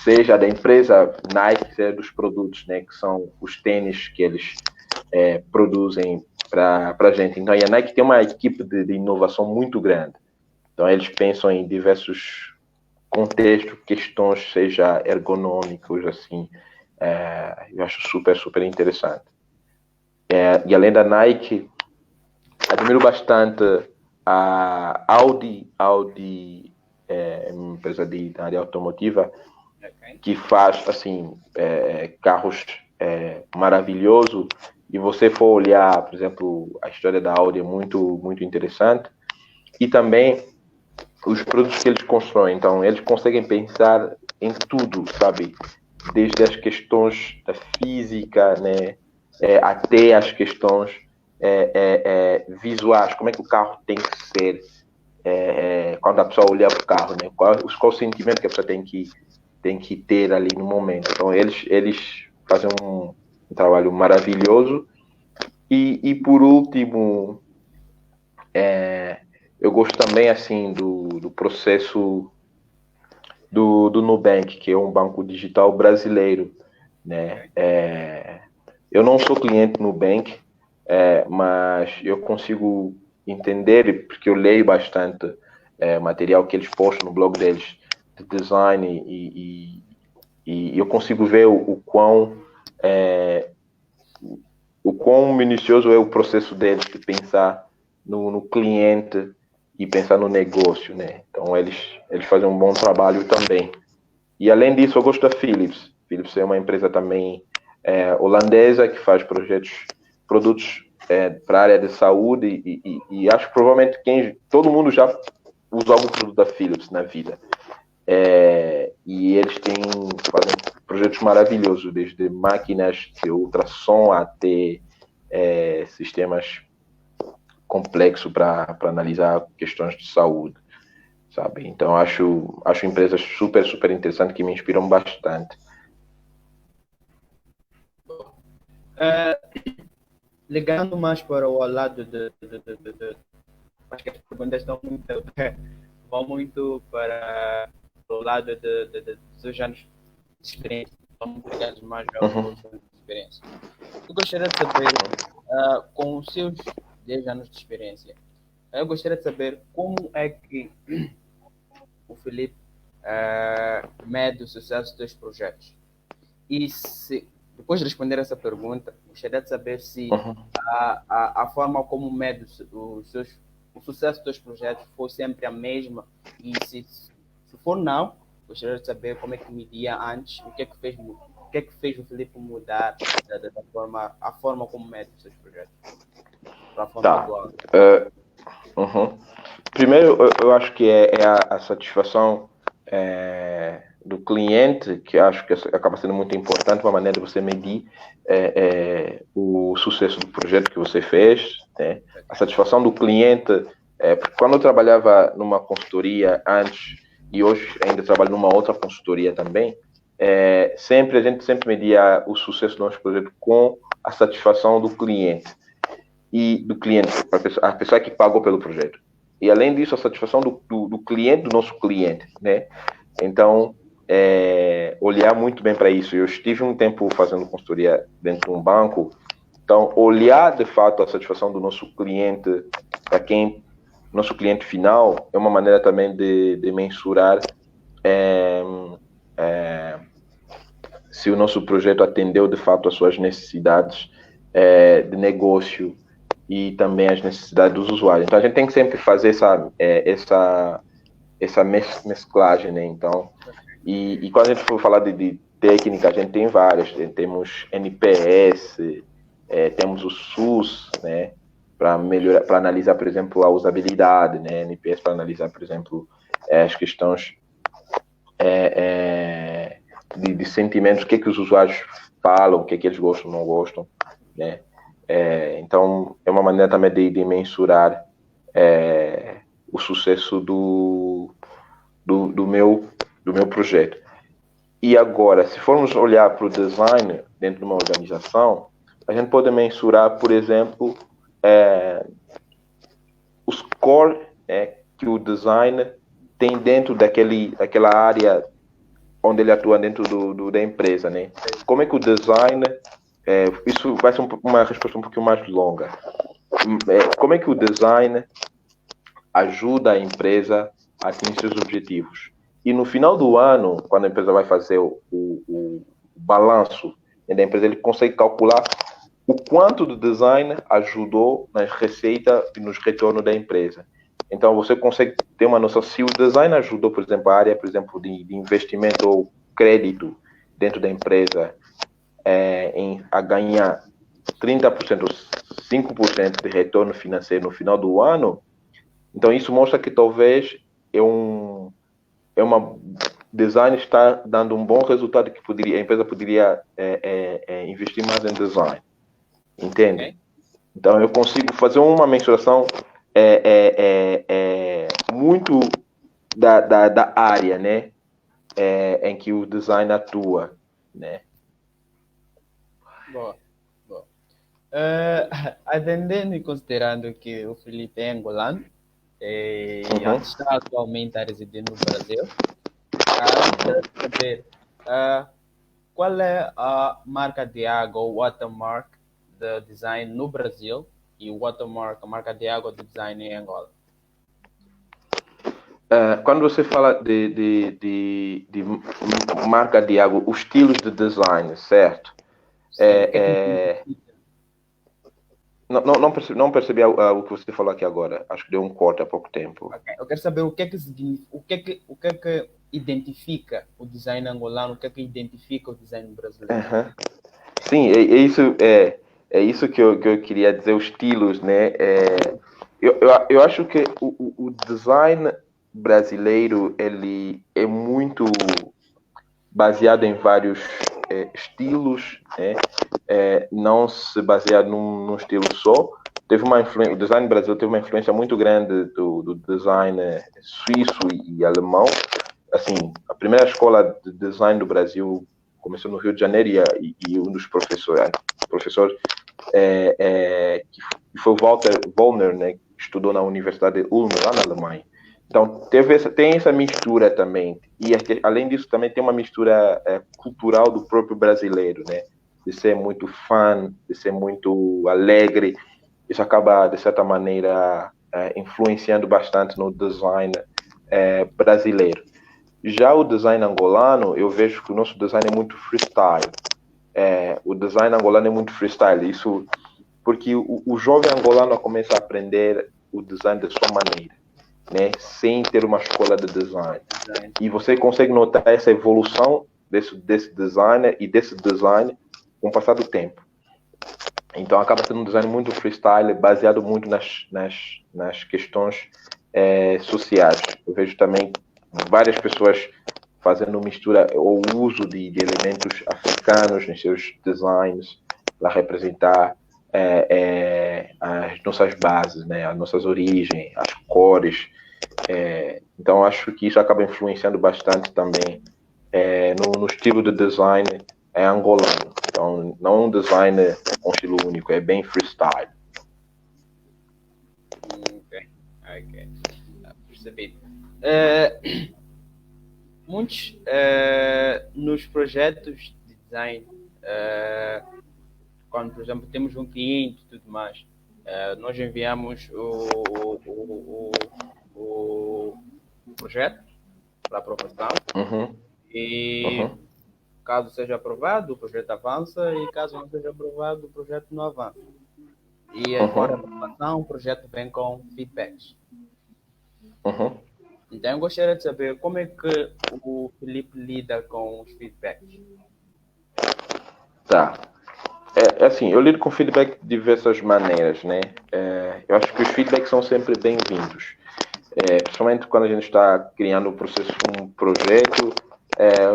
seja da empresa Nike, seja dos produtos, né, que são os tênis que eles produzem para a gente. Então, a Nike tem uma equipe de inovação muito grande. Então, eles pensam em diversos contextos, questões, seja ergonômicos, assim. Eu acho super, super interessante. E além da Nike, admiro bastante a Audi é uma empresa da área automotiva que faz, assim, carros maravilhosos. E você for olhar, por exemplo, a história da Audi é muito, muito interessante. E também os produtos que eles constroem. Então, eles conseguem pensar em tudo, sabe? Desde as questões da física, né? Até as questões visuais. Como é que o carro tem que ser quando a pessoa olha para o carro, né? Qual o sentimento que a pessoa tem que ter ali no momento. Então, eles fazem um trabalho maravilhoso. E por último, eu gosto também, assim, do processo do Nubank, que é um banco digital brasileiro, né? Eu não sou cliente do Nubank, mas eu consigo entender, porque eu leio bastante material que eles postam no blog deles de design e eu consigo ver o quão minucioso é o processo deles de pensar no cliente e pensar no negócio, né? Então, eles fazem um bom trabalho também. E, além disso, eu gosto da Philips. Philips é uma empresa também holandesa que faz produtos para a área de saúde e acho que provavelmente todo mundo já usou algum produto da Philips na vida. E eles fazem projetos maravilhosos, desde máquinas de ultrassom até sistemas complexos para analisar questões de saúde, sabe? Então, acho empresas super, super interessantes que me inspiram bastante. Ligando mais para o lado acho que as perguntas vão muito para o lado dos seus anos de experiência, estão muito ligados mais aos seus anos de experiência. Eu gostaria de saber, com os seus 10 anos de experiência, eu gostaria de saber como é que o Felipe mede o sucesso dos seus projetos. E depois de responder essa pergunta, gostaria de saber se a forma como mede o sucesso dos projetos foi sempre a mesma e se for não, gostaria de saber como é que media antes, o que é que fez o Felipe mudar a forma como mede os seus projetos para a forma atual. Primeiro, eu acho que é a satisfação do cliente, que acho que acaba sendo muito importante, uma maneira de você medir o sucesso do projeto que você fez, né? A satisfação do cliente, porque quando eu trabalhava numa consultoria antes, e hoje ainda trabalho numa outra consultoria também, a gente sempre media o sucesso do nosso projeto com a satisfação do cliente, a pessoa que pagou pelo projeto. E, além disso, a satisfação do cliente, do nosso cliente, né? Então, olhar muito bem para isso. Eu estive um tempo fazendo consultoria dentro de um banco, então, olhar, de fato, a satisfação do nosso cliente, nosso cliente final, é uma maneira também de mensurar se o nosso projeto atendeu de fato às suas necessidades de negócio e também às necessidades dos usuários. Então a gente tem que sempre fazer essa mesclagem, né? Então, e quando a gente for falar de técnica, a gente tem várias. Temos NPS, temos o SUS, né? Para melhorar, para analisar, por exemplo, a usabilidade, né? NPS para analisar, por exemplo, as questões de sentimentos, o que os usuários falam, o que eles gostam, não gostam, né? Então, é uma maneira também de mensurar o sucesso do meu projeto. E agora, se formos olhar para o design dentro de uma organização, a gente pode mensurar, por exemplo, os core que o design tem dentro daquela área onde ele atua dentro da empresa, né? Como é que o design... isso vai ser uma resposta um pouquinho mais longa. Como é que o design ajuda a empresa a atingir seus objetivos? E no final do ano, quando a empresa vai fazer o balanço da empresa, ele consegue calcular o quanto do design ajudou nas receitas e nos retornos da empresa. Então, você consegue ter uma noção se o design ajudou, por exemplo, a área, por exemplo, de investimento ou crédito dentro da empresa a ganhar 30% ou 5% de retorno financeiro no final do ano. Então, isso mostra que talvez design está dando um bom resultado que a empresa poderia investir mais em design. Entende? Okay. Então, eu consigo fazer uma mensuração muito da área, né? Em que o design atua, né? Boa. Atendendo e considerando que o Felipe é angolano e está atualmente a residir no Brasil, saber qual é a marca de água ou watermark de design no Brasil e o watermark, a marca de água de design em Angola? Quando você fala de marca de água, os estilos de design, certo? Não percebi o que você falou aqui agora. Acho que deu um corte há pouco tempo. Okay. Eu quero saber o que é que identifica o design angolano, o que é que identifica o design brasileiro. Sim, é isso que eu queria dizer, os estilos, né? Eu acho que o design brasileiro ele é muito baseado em vários estilos, né? Não se baseado num estilo só. O design brasileiro teve uma influência muito grande do design suíço e alemão. Assim, a primeira escola de design do Brasil começou no Rio de Janeiro e um dos professores que foi o Walter Wollner, né, que estudou na Universidade de Ulm, lá na Alemanha. Então, tem essa mistura também. E, além disso, também tem uma mistura cultural do próprio brasileiro, né? De ser muito fã, de ser muito alegre. Isso acaba, de certa maneira, influenciando bastante no design brasileiro. Já o design angolano, eu vejo que o nosso design é muito freestyle. O design angolano é muito freestyle. Isso porque o jovem angolano começa a aprender o design da sua maneira, né? Sem ter uma escola de design. E você consegue notar essa evolução desse designer e desse design com o passar do tempo. Então acaba sendo um design muito freestyle, baseado muito nas questões sociais. Eu vejo também várias pessoas fazendo mistura ou uso de elementos africanos nos seus designs para representar as nossas bases, né? As nossas origens, as cores. Então acho que isso acaba influenciando bastante também no estilo de design angolano. Então não é um design com estilo único, é bem freestyle. Ok. Percebi. Muitos nos projetos de design, quando, por exemplo, temos um cliente e tudo mais, nós enviamos o projeto para aprovação. Uhum. E Uhum. caso seja aprovado, o projeto avança, e caso não seja aprovado, o projeto não avança. E após a Uhum. aprovação, o projeto vem com feedbacks. Uhum. Então, eu gostaria de saber como é que o Felipe lida com os feedbacks. Tá. Assim, eu lido com feedback de diversas maneiras, né? Eu acho que os feedbacks são sempre bem-vindos. Principalmente quando a gente está criando um projeto,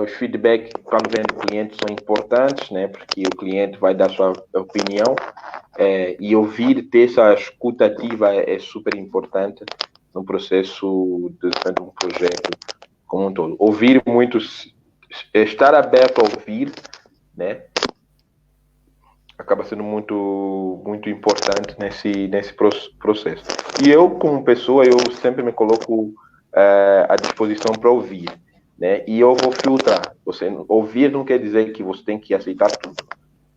os feedbacks, quando vem do cliente, são importantes, né? Porque o cliente vai dar sua opinião, e ouvir, ter essa escuta ativa é super importante no processo de desenvolvimento de um projeto como um todo. Ouvir muito, estar aberto a ouvir, né? Acaba sendo muito importante nesse processo. E eu, como pessoa, eu sempre me coloco à disposição para ouvir, né? E eu vou filtrar. Ouvir não quer dizer que você tem que aceitar tudo,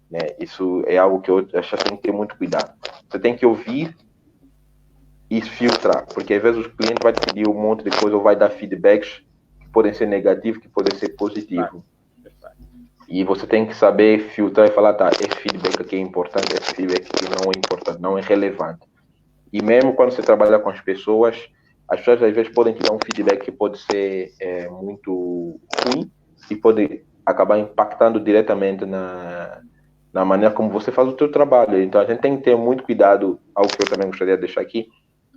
né? Isso é algo que eu acho que tem que ter muito cuidado. Você tem que ouvir e filtrar, porque às vezes o cliente vai te pedir um monte de coisa ou vai dar feedbacks que podem ser negativos, que podem ser positivos. E você tem que saber filtrar e falar, tá, esse feedback aqui é importante, esse feedback aqui não é importante, não é relevante. E mesmo quando você trabalha com as pessoas às vezes podem te dar um feedback que pode ser muito ruim e pode acabar impactando diretamente na maneira como você faz o seu trabalho. Então a gente tem que ter muito cuidado, algo que eu também gostaria de deixar aqui,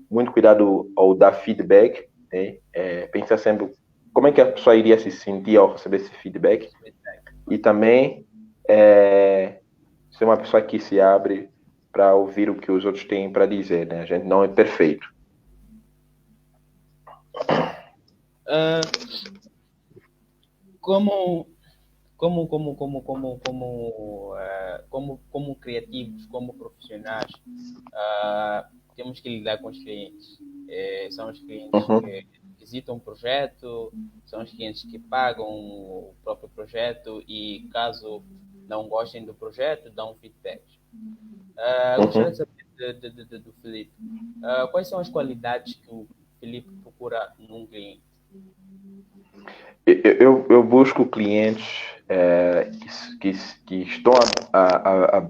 muito cuidado ao dar feedback, né? Pensar sempre como é que a pessoa iria se sentir ao receber esse feedback. E também ser uma pessoa que se abre para ouvir o que os outros têm para dizer, né? A gente não é perfeito. Como criativos, como profissionais, temos que lidar com os clientes. São os clientes que visitam o projeto, são os clientes que pagam o próprio projeto e, caso não gostem do projeto, dão feedback. Eu gostaria de saber do Felipe. Quais são as qualidades que o Felipe procura num cliente? Eu busco clientes que estão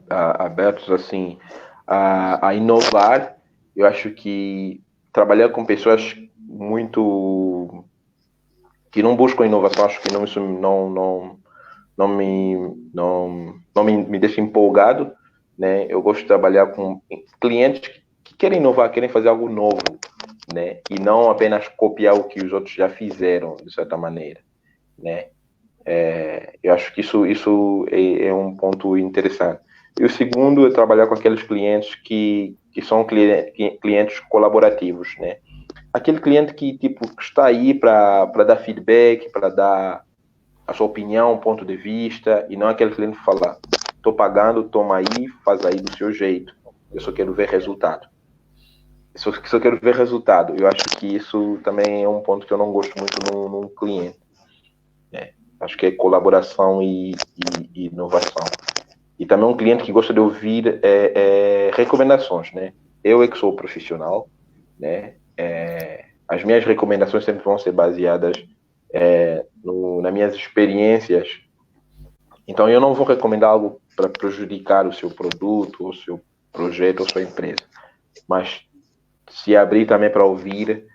abertos assim a inovar. Eu acho que trabalhar com pessoas muito que não buscam inovação, acho que isso não me deixa empolgado, né? Eu gosto de trabalhar com clientes que querem inovar, querem fazer algo novo, né? E não apenas copiar o que os outros já fizeram, de certa maneira, né? Eu acho que isso é um ponto interessante. E o segundo é trabalhar com aqueles clientes que são clientes colaborativos, né? Aquele cliente que tipo está aí para dar feedback, para dar a sua opinião, um ponto de vista, e não aquele cliente que fala, estou pagando, toma aí, faz aí do seu jeito. Eu só quero ver resultado. Só quero ver resultado. Eu acho que isso também é um ponto que eu não gosto muito num cliente. Acho que é colaboração e inovação. E também um cliente que gosta de ouvir recomendações, né? Eu é que sou profissional, né? As minhas recomendações sempre vão ser baseadas nas minhas experiências. Então, eu não vou recomendar algo para prejudicar o seu produto, o seu projeto, ou sua empresa. Mas se abrir também para ouvir,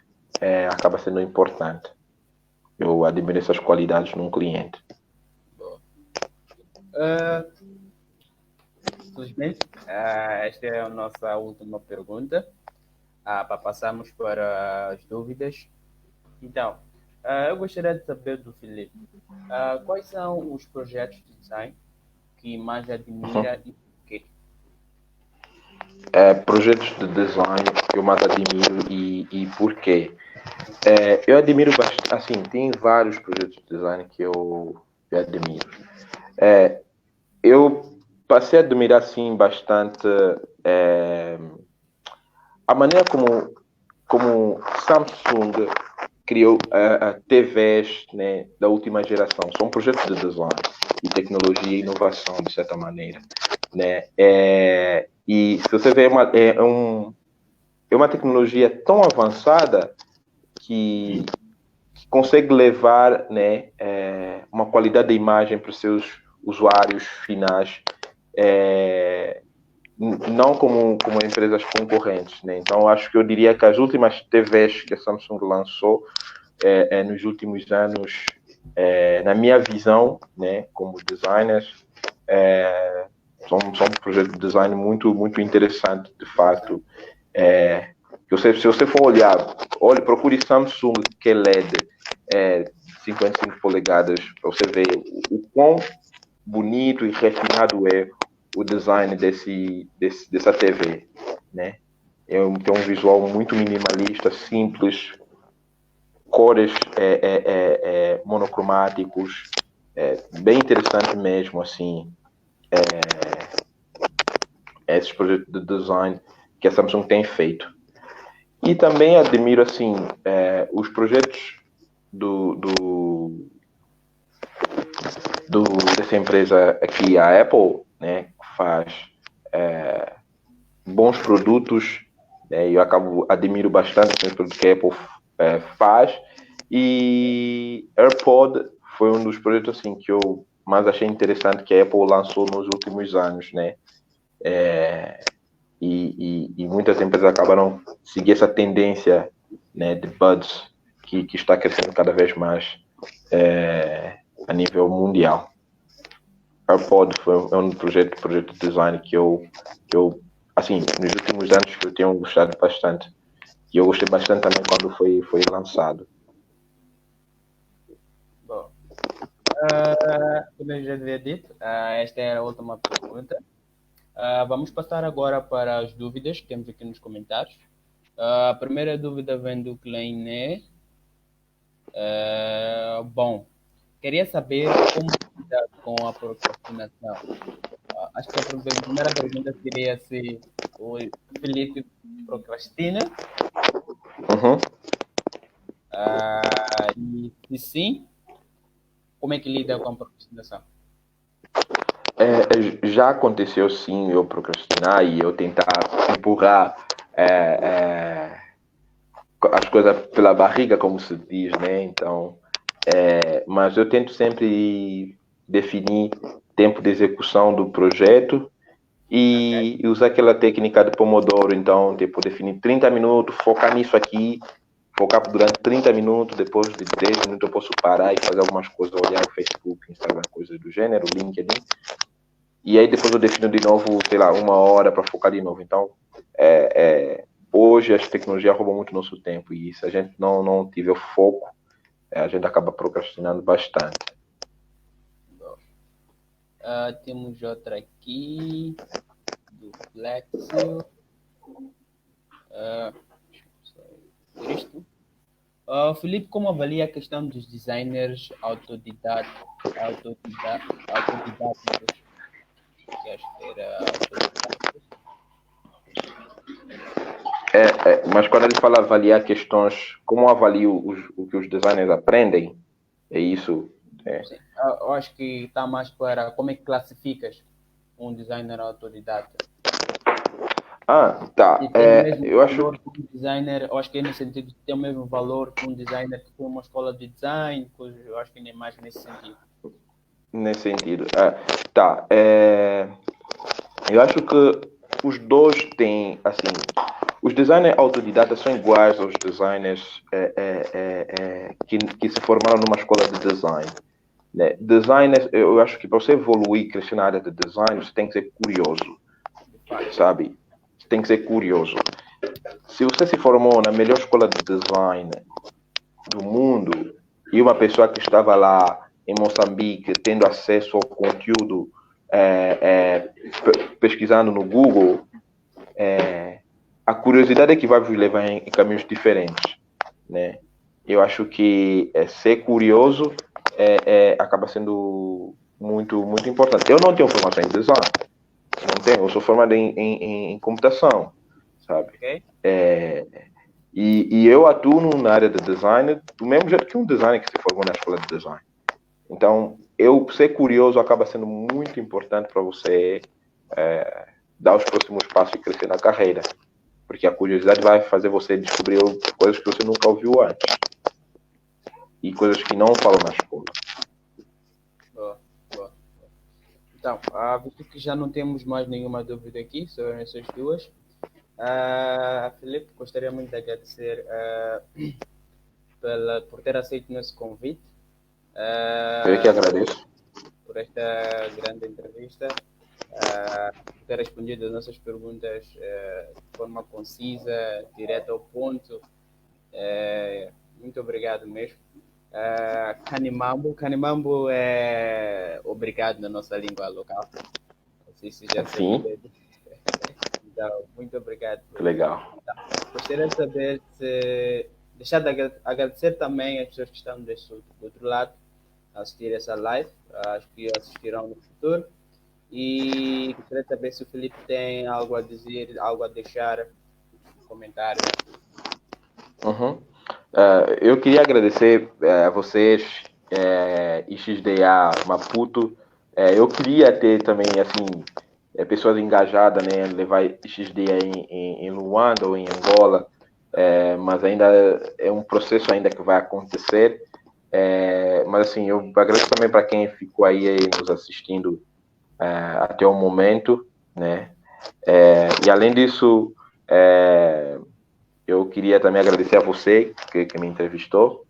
acaba sendo importante. Eu admiro essas qualidades num cliente. Infelizmente, esta é a nossa última pergunta, para passarmos para as dúvidas. Então, eu gostaria de saber do Felipe, quais são os projetos de design que mais admira e por quê? Projetos de design que eu mais admiro e por quê? Eu admiro bastante, assim, tem vários projetos de design que eu admiro. Eu passei a admirar, assim, bastante a maneira como Samsung criou a TVs, né, da última geração. São projetos de design e tecnologia e inovação, de certa maneira, né? E se você vê, é uma tecnologia tão avançada que consegue levar, né, uma qualidade da imagem para os seus usuários finais, não como empresas concorrentes, né? Então, acho que eu diria que as últimas TVs que a Samsung lançou nos últimos anos, na minha visão, né, como designers, são um projeto de design muito, muito interessante, de fato. Se você for olhar, procure Samsung QLED 55 polegadas, para você ver o quão bonito e refinado é o design dessa TV, né? Tem um visual muito minimalista, simples, cores monocromáticos, bem interessante mesmo, assim, esses projetos de design que a Samsung tem feito. E também admiro, assim, os projetos dessa empresa aqui, a Apple, né, faz bons produtos, né, e eu admiro bastante os produtos que a Apple faz. E AirPod foi um dos projetos assim que eu mais achei interessante que a Apple lançou nos últimos anos, né? E muitas empresas acabaram seguir essa tendência, né, de buds que está crescendo cada vez mais a nível mundial. AirPod foi um projeto de design que eu assim, nos últimos anos que eu tenho gostado bastante. E eu gostei bastante também quando foi lançado. Bom, como eu já havia dito, esta era a última pergunta. Vamos passar agora para as dúvidas que temos aqui nos comentários. A primeira dúvida vem do Kleiné. Bom, queria saber como lidar com a procrastinação. Acho que a primeira pergunta seria se o Felipe procrastina. Uhum. E se sim, como é que lida com a procrastinação? Já aconteceu sim eu procrastinar e eu tentar empurrar as coisas pela barriga, como se diz, né? Então, mas eu tento sempre definir tempo de execução do projeto e usar aquela técnica de Pomodoro. Então, tipo, definir 30 minutos, focar nisso aqui, focar durante 30 minutos, depois de 10 minutos eu posso parar e fazer algumas coisas, olhar o Facebook, Instagram, coisas do gênero, LinkedIn. E aí depois eu defino de novo, sei lá, 1 hora para focar de novo. Então, hoje as tecnologias roubam muito nosso tempo e se a gente não tiver foco, a gente acaba procrastinando bastante. Temos outra aqui, do Flexio. Felipe, como avalia a questão dos designers autodidáticos? Que acho que era autodidáticos. Mas quando ele fala avaliar questões, como avalio o que os designers aprendem? É isso? Sim. Eu acho que está mais para como é que classificas um designer autodidata. Tá. Eu acho que um designer, eu acho que é no sentido de ter o mesmo valor que um designer que tem uma escola de design, eu acho que nem mais nesse sentido. Nesse sentido. Tá. Eu acho que os dois têm, assim, os designers autodidatas são iguais aos designers que se formaram numa escola de design. Né? Designers, eu acho que para você evoluir e crescer na área de design, você tem que ser curioso, sabe? Você tem que ser curioso. Se você se formou na melhor escola de design do mundo e uma pessoa que estava lá em Moçambique tendo acesso ao conteúdo pesquisando no Google, a curiosidade é que vai vos levar em caminhos diferentes, né? Eu acho que ser curioso acaba sendo muito, muito importante. Eu não tenho formação em design, não tenho, eu sou formado em computação, sabe? Okay. E eu atuo na área de design do mesmo jeito que um designer que se formou na escola de design. Então, ser curioso acaba sendo muito importante para você dar os próximos passos e crescer na carreira. Porque a curiosidade vai fazer você descobrir coisas que você nunca ouviu antes. e coisas que não falam na escola. Boa, boa. Então, visto que já não temos mais nenhuma dúvida aqui sobre essas duas, Felipe, gostaria muito de agradecer por ter aceito o nosso convite, Eu que agradeço. por esta grande entrevista, por ter respondido as nossas perguntas de forma concisa, direta ao ponto. Muito obrigado mesmo. Canimambo é obrigado na nossa língua local. Não sei se já Sim. Então, muito obrigado. Que legal. Gostaria de saber se deixar de agradecer também as pessoas que estão do outro lado a assistir essa live, acho que assistirão no futuro. E gostaria de saber se o Felipe tem algo a dizer, algo a deixar, comentário. Uhum. Eu queria agradecer a vocês, XDA Maputo. Eu queria ter também assim pessoas engajadas, né, levar XDA em Luanda ou em Angola, mas ainda é um processo ainda que vai acontecer. Mas assim, eu agradeço também para quem ficou aí nos assistindo até o momento, né? E além disso, eu queria também agradecer a você que me entrevistou.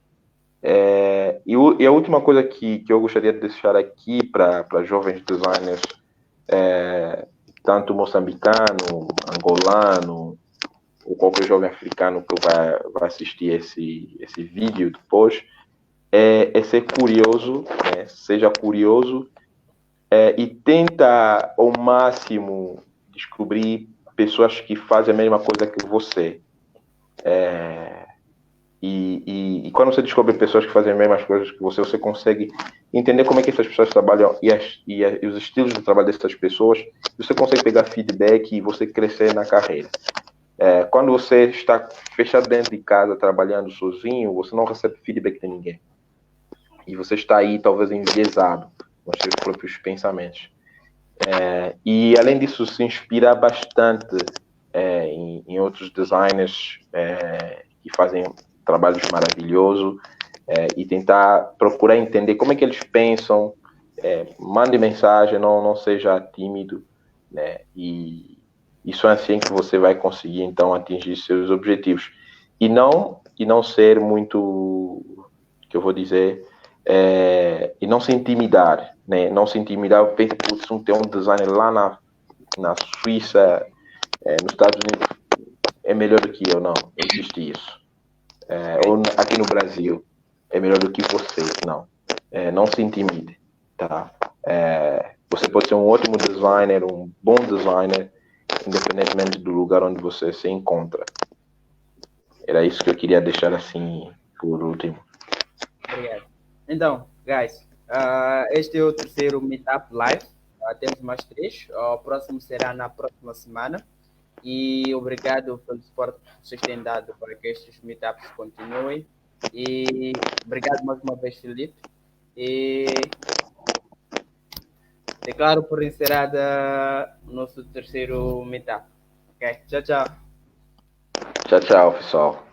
E a última coisa que eu gostaria de deixar aqui para jovens designers, tanto moçambicano, angolano, ou qualquer jovem africano que vai assistir esse vídeo depois, é ser curioso, né? Seja curioso e tenta ao máximo descobrir pessoas que fazem a mesma coisa que você. E quando você descobre pessoas que fazem as mesmas coisas que você consegue entender como é que essas pessoas trabalham e os estilos de trabalho dessas pessoas, você consegue pegar feedback e você crescer na carreira. Quando você está fechado dentro de casa, trabalhando sozinho, você não recebe feedback de ninguém. E você está aí, talvez, enviesado com os seus próprios pensamentos. E, além disso, se inspira bastante em outros designers que fazem trabalhos maravilhosos e tentar procurar entender como é que eles pensam. Mande mensagem, não seja tímido, né? E isso é assim que você vai conseguir, então, atingir seus objetivos. E não ser muito, que eu vou dizer, e não se intimidar, né? Não se intimidar, pensa, putz, tem um designer lá na Suíça, nos Estados Unidos, é melhor do que eu. Não existe isso. Ou aqui no Brasil, é melhor do que você. Não se intimide, tá? Você pode ser um ótimo designer, um bom designer, independentemente do lugar onde você se encontra. Era isso que eu queria deixar assim por último. Obrigado. Então, guys, este é o terceiro Meetup Live. Temos mais 3. O próximo será na próxima semana. E obrigado pelo suporte que vocês têm dado para que estes Meetups continuem. E obrigado mais uma vez, Felipe. E declaro por encerrada o nosso terceiro Meetup. Ok? Tchau, tchau. Tchau, tchau, pessoal.